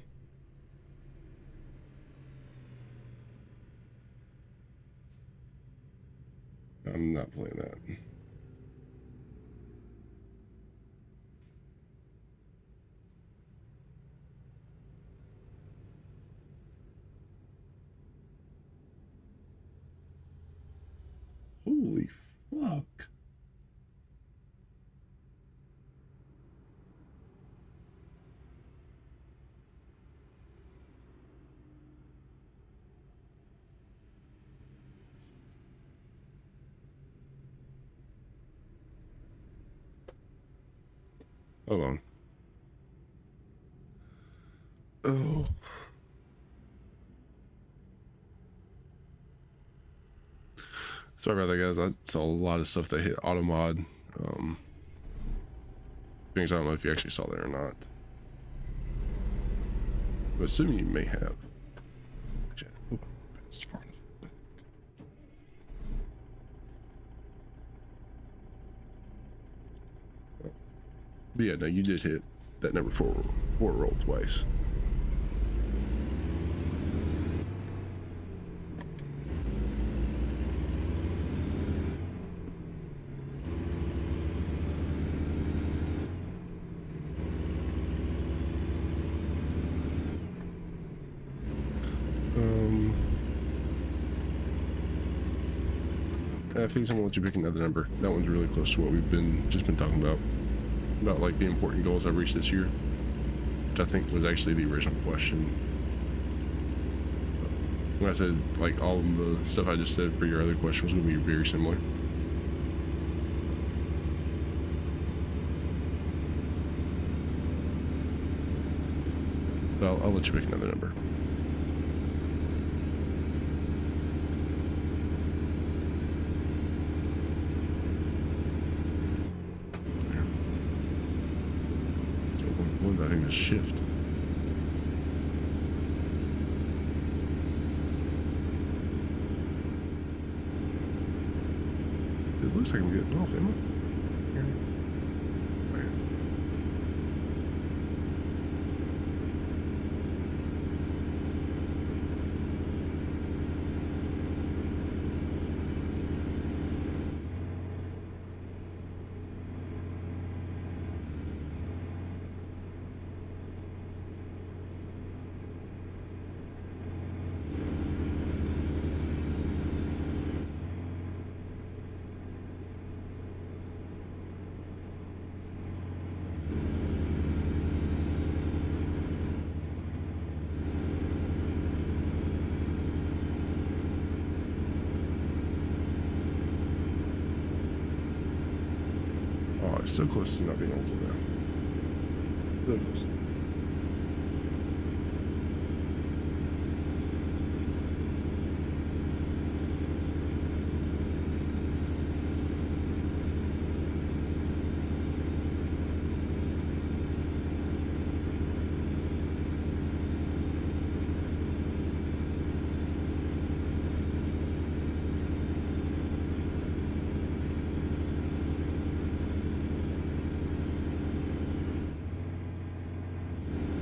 I'm not playing that. Holy fuck. Hold on. Oh. Sorry about that, guys. I saw a lot of stuff that hit automod. Things I don't know if you actually saw that or not. But assuming you may have. Actually, it's far enough back. But yeah, no, you did hit that number four roll twice. I think I'm gonna let you pick another number. That one's really close to what we've just been talking about like the important goals I've reached this year, which I think was actually the original question. When I said like all of the stuff I just said for your other question was gonna be very similar. But I'll let you pick another number. I think it's shift. It looks like I'm getting off, am I? Oh, so close to not being able to cool down. Really close.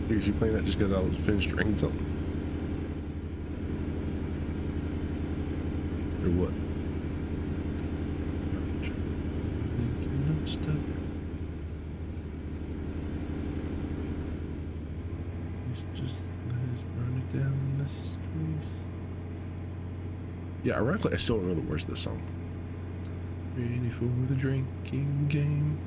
Is you playing that just because I was finished drinking something? Or what? I'm stuck. Just let us burn it down the streets. Yeah, ironically, I still don't know the words of this song. Ready for the drinking game.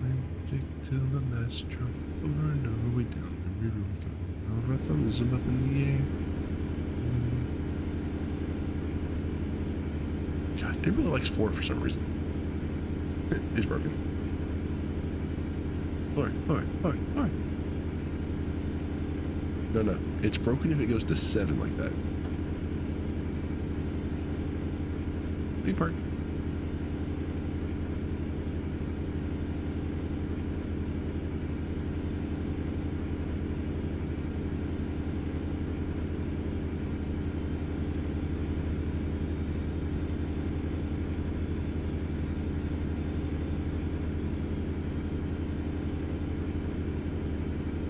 Magic till the last drop. Over and over, way down the river we go. All of our thumbs up in the air. God, it really likes 4 for some reason. It's broken. 4. No, it's broken if it goes to 7 like that. Theme park.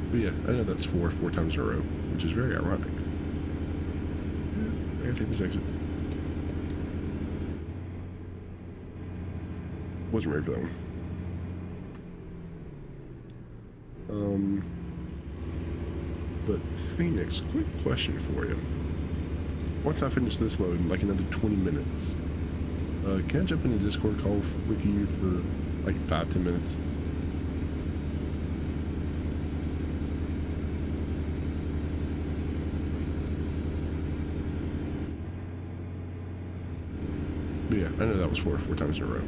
But yeah, I know that's 4 times in a row, which is very ironic. I gotta take this exit. Wasn't ready for that one. But Phoenix, quick question for you. Once I finish this load in like another 20 minutes, can I jump in a Discord call with you for like 5-10 minutes? But yeah, I know that was 4 times in a row.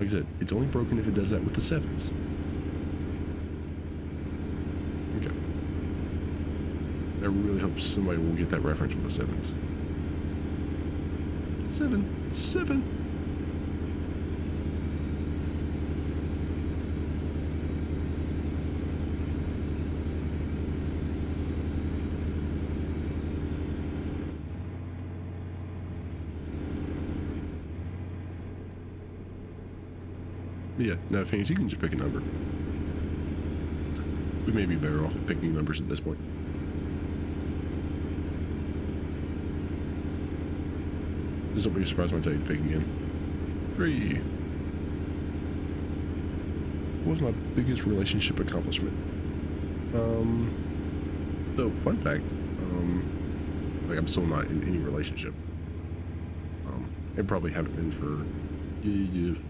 Like I said, it's only broken if it does that with the 7s. Okay. I really hope somebody will get that reference with the sevens. Seven. Yeah, no, Phoenix, you can just pick a number. We may be better off at picking numbers at this point. Just don't be surprised when I tell you to pick again. 3. What was my biggest relationship accomplishment? So fun fact, like I'm still not in any relationship. I probably haven't been for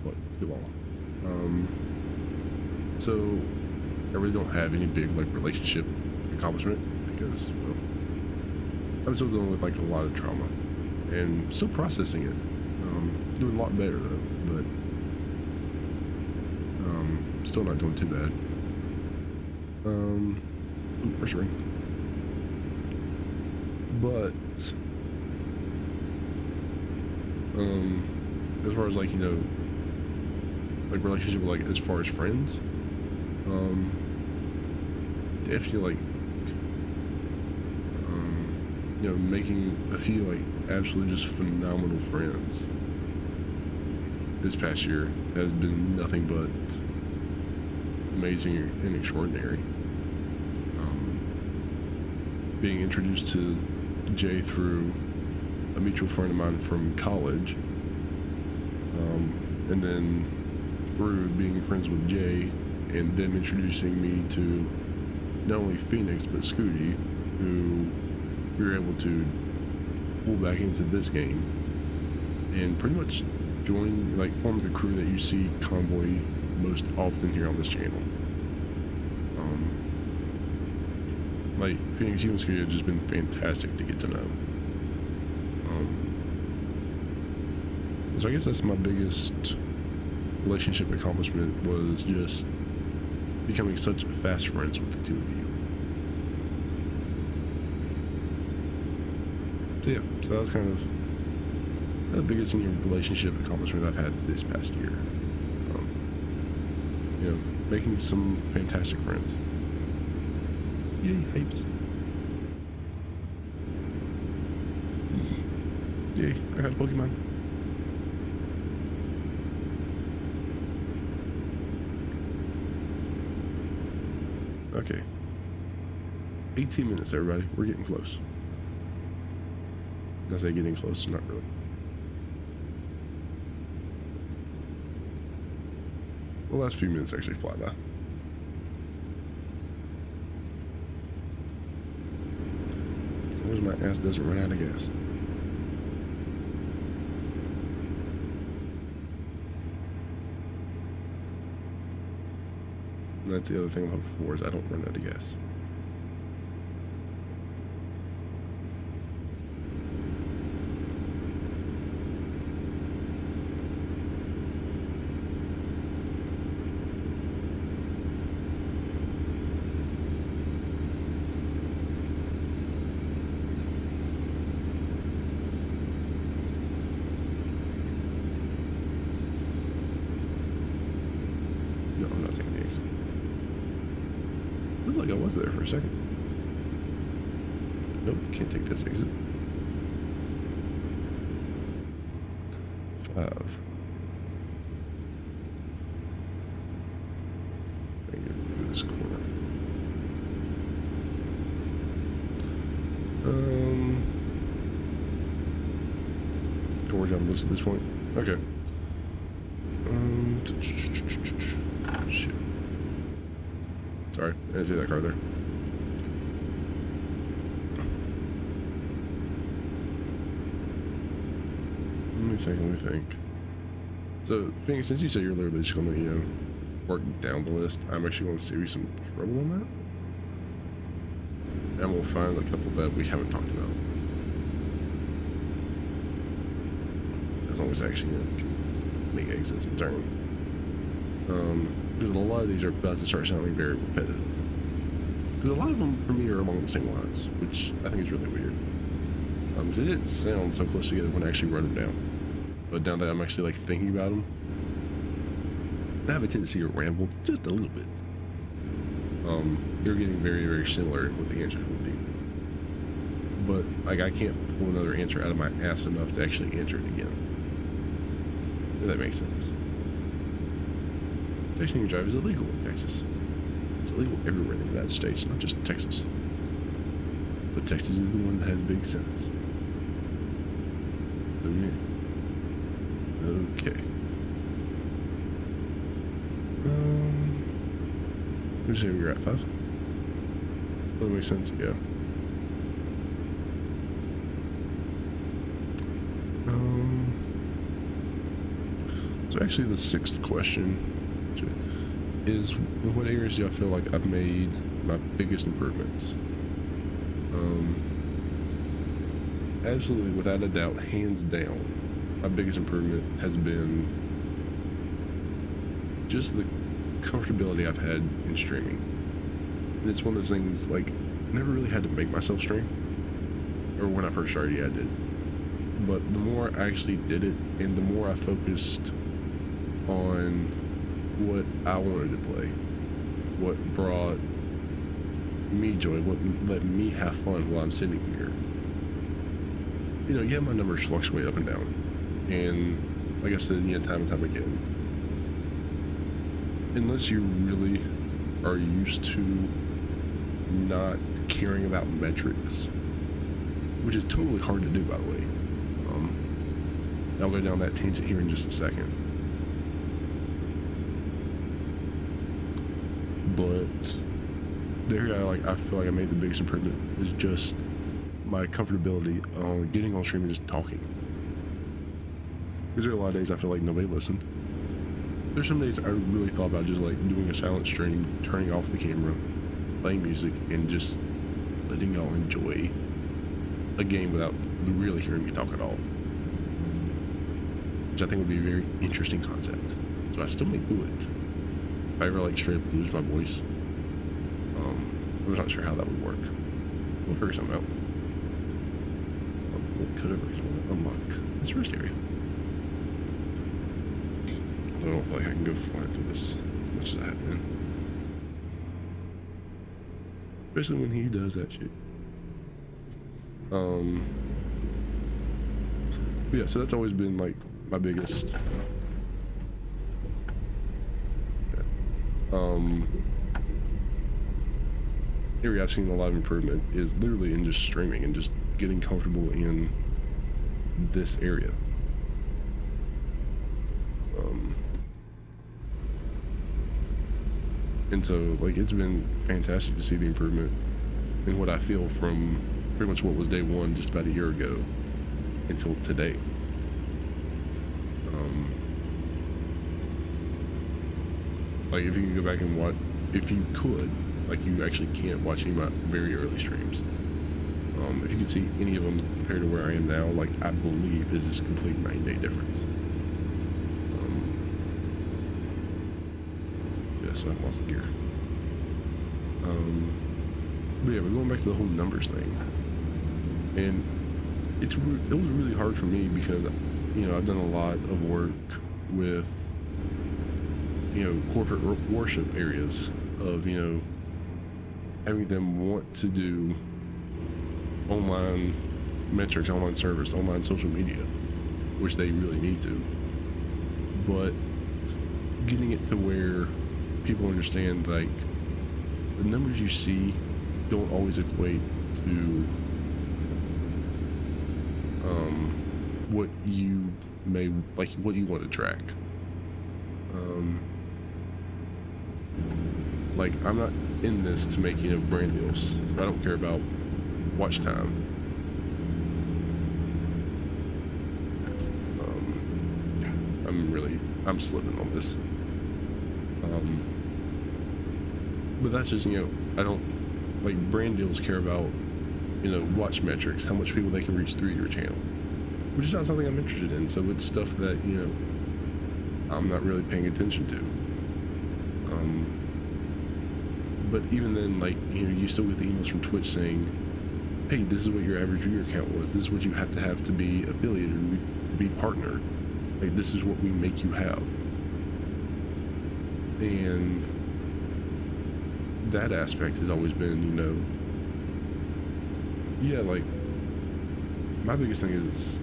what, too long. So I really don't have any big like relationship accomplishment because, well, I'm still dealing with like a lot of trauma and still processing it. Doing a lot better though, but still not doing too bad. Where's ring? But as far as like, you know, like relationship with like as far as friends, definitely like you know, making a few like absolutely just phenomenal friends this past year has been nothing but amazing and extraordinary. Being introduced to Jay through a mutual friend of mine from college, and then through being friends with Jay and them introducing me to not only Phoenix but Scooty, who we were able to pull back into this game and pretty much join, like, form the crew that you see Convoy most often here on this channel. Like, Phoenix, you and Scooty have just been fantastic to get to know. So I guess that's my biggest relationship accomplishment, was just becoming such fast friends with the two of you. So yeah, so that was kind of the biggest relationship accomplishment I've had this past year. You know, making some fantastic friends. Yay, hypes. Yay, I got a Pokemon. Okay. 18 minutes, everybody. We're getting close. I say getting close, not really. The last few minutes actually fly by. As long as my ass doesn't run out of gas. And that's the other thing about 4 is I don't run out of gas. No, I'm not taking the exit. Looks like I was there for a second. Nope, can't take this exit. 5. I get through this corner. Storage on this at this point. Okay. Shit. Sorry, I didn't see that car there. Let me think. So, Phoenix, since you said you're literally just gonna, you know, work down the list, I'm actually gonna save you some trouble on that. And we'll find a couple that we haven't talked about. As long as I actually, you know, can make exits and turn. Because a lot of these are about to start sounding very repetitive. because a lot of them for me are along the same lines, which I think is really weird. Because they didn't sound so close together when I actually wrote them down. But now that I'm actually like thinking about them, I have a tendency to ramble just a little bit. They're getting very, very similar in what the answers would be. But like I can't pull another answer out of my ass enough to actually answer it again. If that makes sense. Texting and drive is illegal in Texas. It's illegal everywhere in the United States, not just Texas. But Texas is the one that has big sentence. So me. Okay. Would you say we were at 5? That makes sense, yeah. So actually the 6th question is, in what areas do I feel like I've made my biggest improvements? Absolutely, without a doubt, hands down, my biggest improvement has been just the comfortability I've had in streaming. And it's one of those things, like, never really had to make myself stream. Or when I first started, yeah, I did. But the more I actually did it, and the more I focused on what I wanted to play, what brought me joy, what let me have fun while I'm sitting here. You know, yeah, my numbers fluctuate up and down. And like I said, yeah, time and time again, unless you really are used to not caring about metrics, which is totally hard to do, by the way. I'll go down that tangent here in just a second. But there, I feel like I made the biggest improvement is just my comfortability on getting on stream and just talking. Because there are a lot of days I feel like nobody listened. There's some days I really thought about just like doing a silent stream, turning off the camera, playing music, and just letting y'all enjoy a game without really hearing me talk at all. Which I think would be a very interesting concept. So I still may do it. If I ever like straight up lose my voice, I'm not sure how that would work. We'll figure something out. What could have unlock this rest area? Although I don't feel like I can go flying through this as much as I have been. Especially when he does that shit. But yeah, so that's always been like my biggest area I've seen a lot of improvement is literally in just streaming and just getting comfortable in this area. And so like it's been fantastic to see the improvement in what I feel from pretty much what was day one just about a year ago until today. Like if you can go back and watch, if you could, like you actually can't watch any of my very early streams. If you could see any of them compared to where I am now, like I believe it is a complete 9-day difference. Yeah, so I've lost the gear. But yeah, we're going back to the whole numbers thing, and it was really hard for me because, you know, I've done a lot of work with, you know, corporate worship areas of, you know, having them want to do online metrics, online service, online social media, which they really need to, but getting it to where people understand like the numbers you see don't always equate to what you may like, what you want to track. Like I'm not in this to make, you know, brand deals, so I don't care about watch time. I'm slipping on this. But that's just, you know, I don't like brand deals care about, you know, watch metrics, how much people they can reach through your channel, which is not something I'm interested in. So it's stuff that, you know, I'm not really paying attention to. But even then, like, you know, you still get the emails from Twitch saying, hey, this is what your average viewer count was. This is what you have to be affiliated, to be partnered. Like, this is what we make you have. And that aspect has always been, you know, yeah, like, my biggest thing is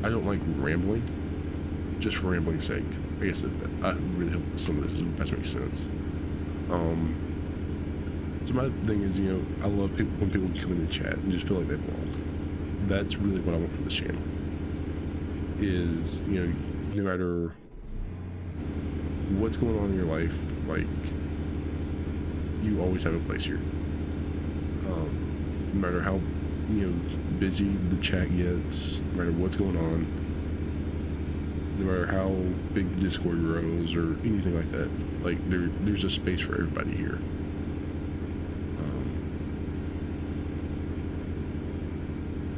I don't like rambling just for rambling's sake. I guess I really hope some of this is about to make sense. So my thing is, you know, I love people when people come in the chat and just feel like they belong. That's really what I want from this channel. Is, you know, no matter what's going on in your life, like, you always have a place here. No matter how, you know, busy the chat gets, no matter what's going on, no matter how big the Discord grows or anything like that, like, there's a space for everybody here.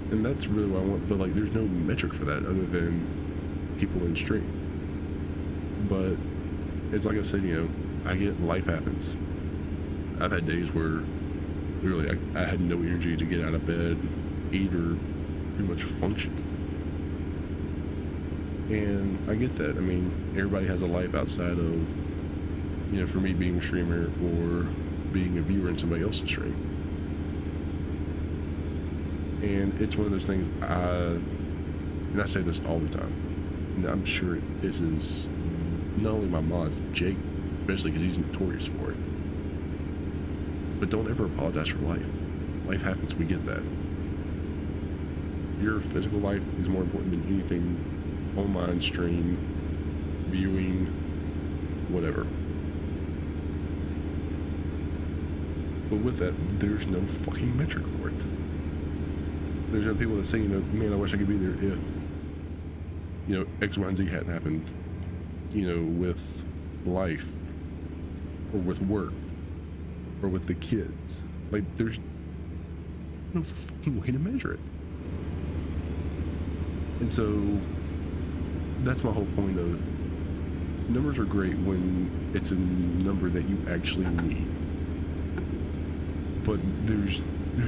And that's really what I want, but like, there's no metric for that other than people in stream. But it's like I said, you know, I get life happens. I've had days where literally I had no energy to get out of bed, eat, or pretty much function. And I get that. I mean, everybody has a life outside of, you know, for me being a streamer or being a viewer in somebody else's stream. And it's one of those things, and I say this all the time, and I'm sure it pisses not only my mods, Jake, especially because he's notorious for it. But don't ever apologize for life. Life happens, we get that. Your physical life is more important than anything online, stream, viewing, whatever. But with that, there's no fucking metric for it. There's no people that say, you know, man, I wish I could be there if, you know, X, Y, and Z hadn't happened, you know, with life, or with work, or with the kids. Like, there's no fucking way to measure it. And so, that's my whole point of, numbers are great when it's a number that you actually need. But there's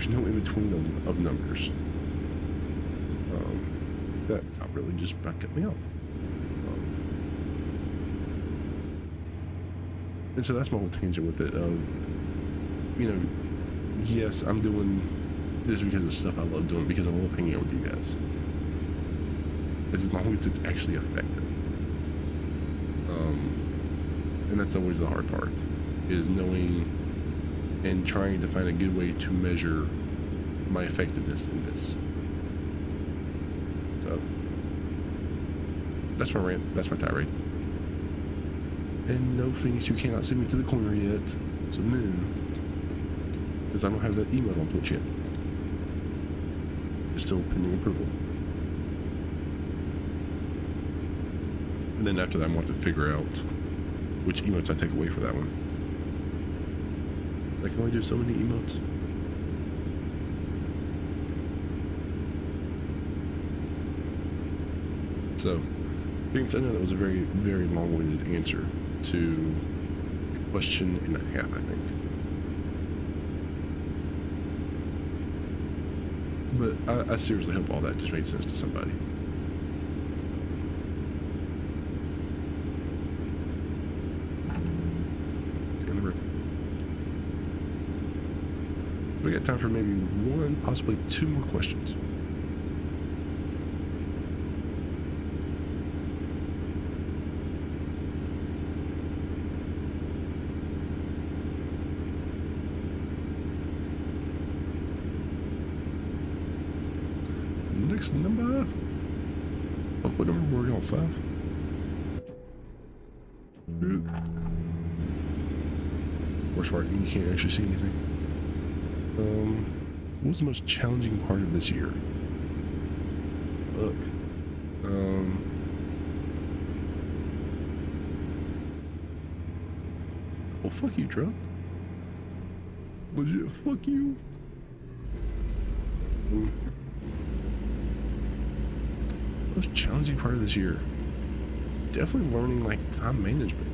no in-between of numbers. That cop really just about cut me off. And so that's my whole tangent with it of, you know, yes, I'm doing this because of stuff I love doing, because I love hanging out with you guys. As long as it's actually effective. And that's always the hard part, is knowing and trying to find a good way to measure my effectiveness in this. So that's my rant, that's my tirade. And no, Phoenix, you cannot send me to the corner yet. So no, because I don't have that email on Twitch yet. It's still pending approval. And then after that, I want to figure out which emotes I take away for that one. I can only do so many emotes. So, Phoenix, I know that was a very, very long-winded answer to a question and a half, I think. But I seriously hope all that just made sense to somebody. So we got time for maybe one, possibly two more questions. Next number. Oh, what number were we on? 5? Worst part, you can't actually see anything. What was the most challenging part of this year? Look. Oh, fuck you, truck. Legit, fuck you. Most challenging part of this year, definitely learning like time management.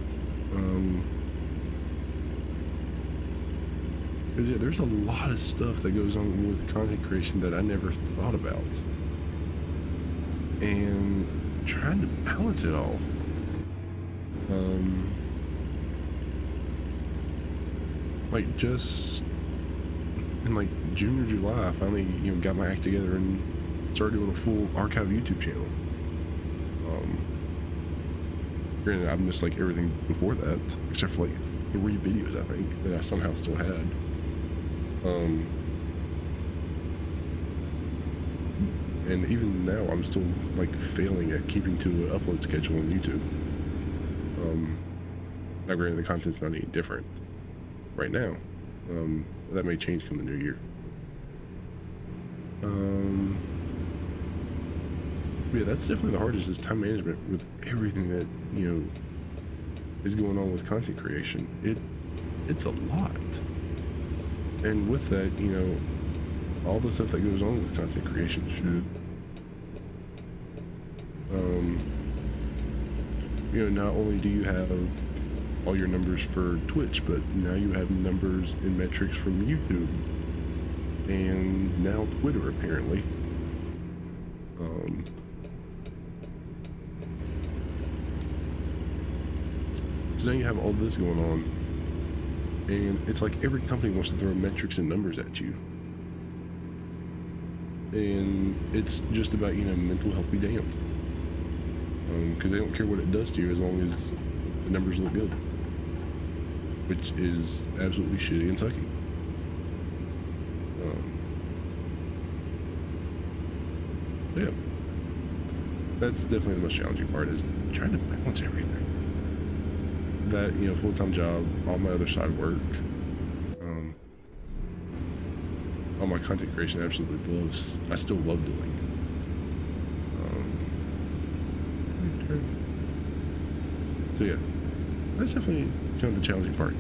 Because yeah, there's a lot of stuff that goes on with content creation that I never thought about. And trying to balance it all. Like just in like June or July, I finally, got my act together and started doing a full archive YouTube channel. Granted, I missed like everything before that, except for like 3 videos, I think, that I somehow still had. And even now, I'm still like failing at keeping to an upload schedule on YouTube. Now granted, the content's not any different right now. That may change come the new year. Yeah, that's definitely the hardest, is time management with everything that, is going on with content creation. It's a lot. And with that, all the stuff that goes on with content creation should, not only do you have all your numbers for Twitch, but now you have numbers and metrics from YouTube and now Twitter, apparently. So now you have all this going on, and it's like every company wants to throw metrics and numbers at you, and it's just about, mental health be damned, because they don't care what it does to you as long as the numbers look good, which is absolutely shitty and sucky. Yeah, that's definitely the most challenging part, is trying to balance everything. That, full-time job, all my other side work, all my content creation I still love doing. So yeah, that's definitely kind of the challenging part.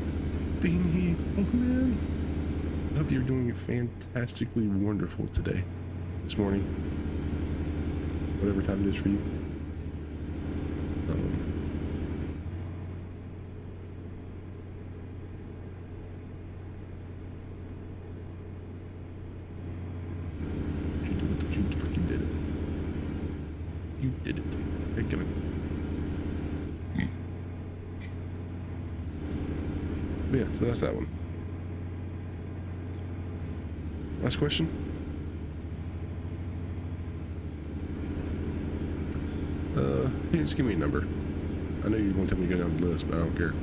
Being here, welcome in. I hope you're doing fantastically wonderful today, this morning, whatever time it is for you. You did it. Hey, come in. But yeah, so that's that one. Last question. You just give me a number. I know you're going to tell me to go down the list, but I don't care.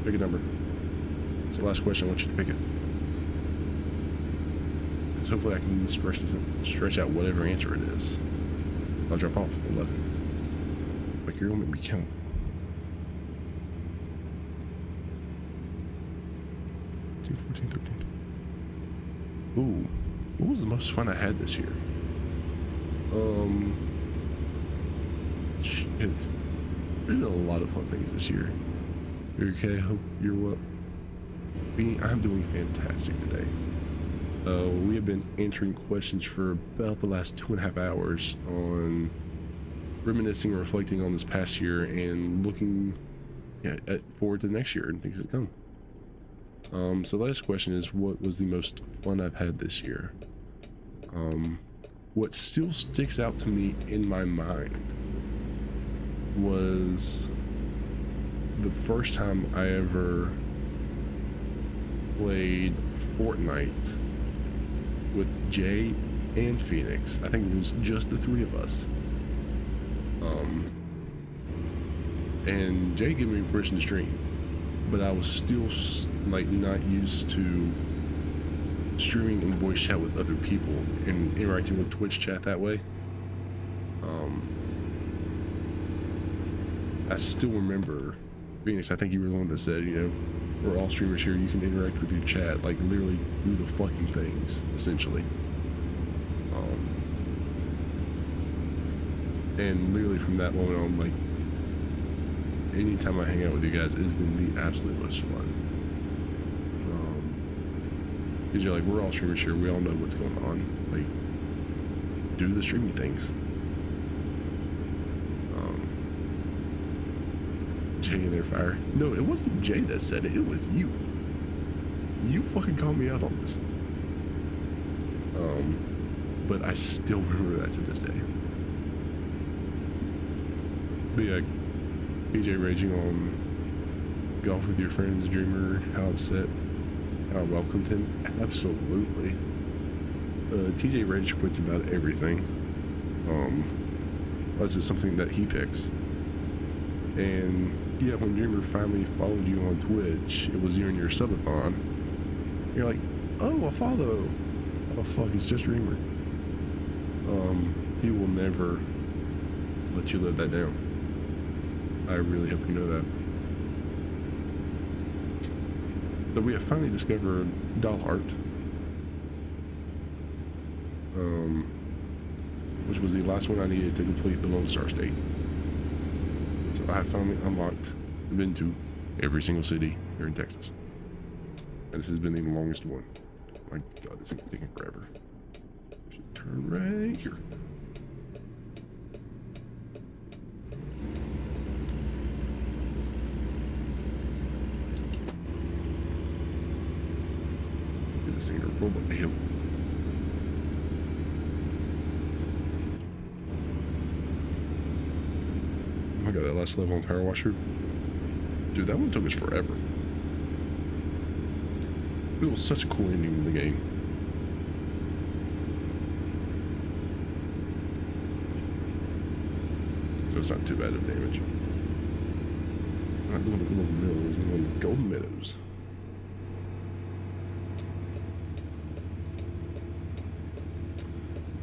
Pick a number. It's the last question. I want you to pick it. So hopefully I can stretch out whatever answer it is. I'll drop off 11. Like, you're gonna make me count. 14, 13. Ooh, what was the most fun I had this year? Shit. There's been a lot of fun things this year. You okay? I hope you're well. I'm doing fantastic today. We have been answering questions for about the last 2.5 hours on reminiscing and reflecting on this past year and looking forward to next year and things to come. So the last question is, what was the most fun I've had this year? What still sticks out to me in my mind was the first time I ever played Fortnite with Jay and Phoenix. I think it was just the 3 of us. And Jay gave me permission to stream, but I was still like not used to streaming and voice chat with other people and interacting with Twitch chat that way. I still remember Phoenix, I think you were the one that said, we're all streamers here, you can interact with your chat, like literally do the fucking things, essentially. And literally from that moment on, like, anytime I hang out with you guys, it's been the absolute most fun. Because you're like, we're all streamers here, we all know what's going on. Like, do the streaming things. Jay in their fire. No, it wasn't Jay that said it, it was you. you fucking called me out on this. But I still remember that to this day. But yeah, TJ raging on golf with your friends, Dreamer, how upset, how I welcomed him. Absolutely. TJ rage quits about everything. That's just something that he picks. And yeah, when Dreamer finally followed you on Twitch, it was during your subathon. You're like, oh, a follow. Oh fuck, it's just Dreamer. He will never let you live that down. I really hope you know that. So we have finally discovered doll art. Which was the last one I needed to complete the Lone Star State. So I have finally unlocked and been to every single city here in Texas. And this has been the longest one. Oh my god, this thing's taking forever. I should turn right here. Get this thing to roll up the hill. I got that last level on Power Washer. Dude, that one took us forever. It was such a cool ending in the game. So it's not too bad of damage. Not doing the little mills, we're doing the Golden Meadows.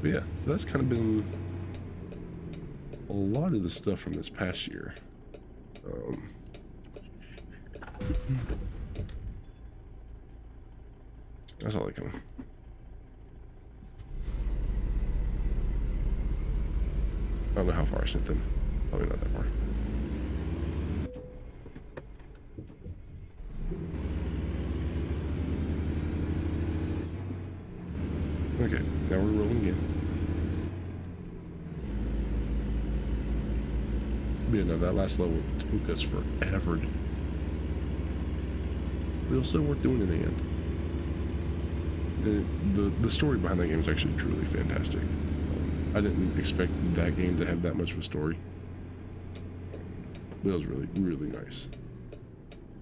But yeah, so that's kind of been a lot of the stuff from this past year. That's all I can. I don't know how far I sent them. Probably not that far. Okay, now we're rolling again. But yeah, no, that last level took us forever to do. But it was still worth doing in the end. The story behind that game is actually truly fantastic. I didn't expect that game to have that much of a story. But it was really, really nice.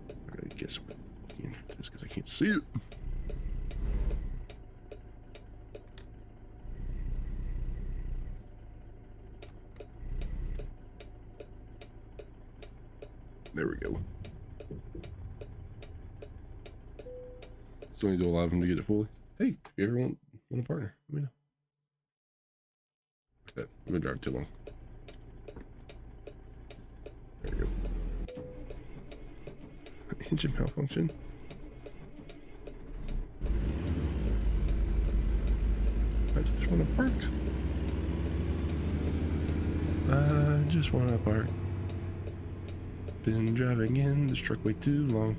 I gotta guess what the entrance is because I can't see it. There we go. Still need to do a lot of them to get it fully. Hey, if you ever want a partner, let me know. That I'm gonna drive too long. There we go. Engine malfunction. I just want to park. I just want to park. Been driving in this truck way too long.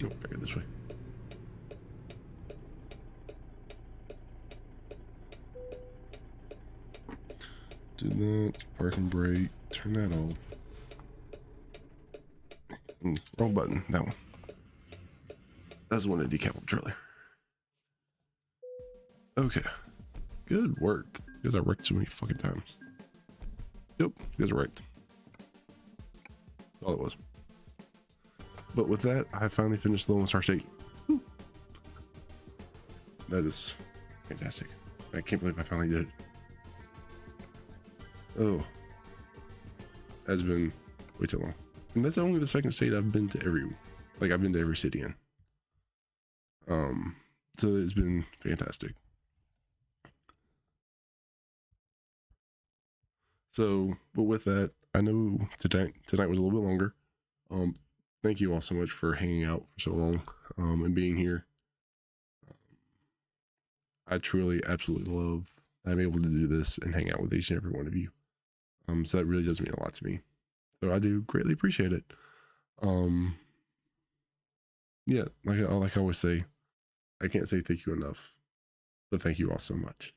Nope, I go this way. Do that. Park and brake. Turn that off. Wrong button. That one. That's the one to decouple the trailer. Okay. Good work. Because I wrecked so many fucking times. Yep, you guys are right. All it was. But with that, I finally finished the Lone Star State. Woo. That is fantastic. I can't believe I finally did it. Oh. That's been way too long. And that's only the second state I've been to I've been to every city in. So it's been fantastic. So, but with that, I know tonight was a little bit longer. Thank you all so much for hanging out for so long, and being here. I truly, absolutely love that I'm able to do this and hang out with each and every one of you. So that really does mean a lot to me. So I do greatly appreciate it. Yeah, like I always say, I can't say thank you enough, but thank you all so much.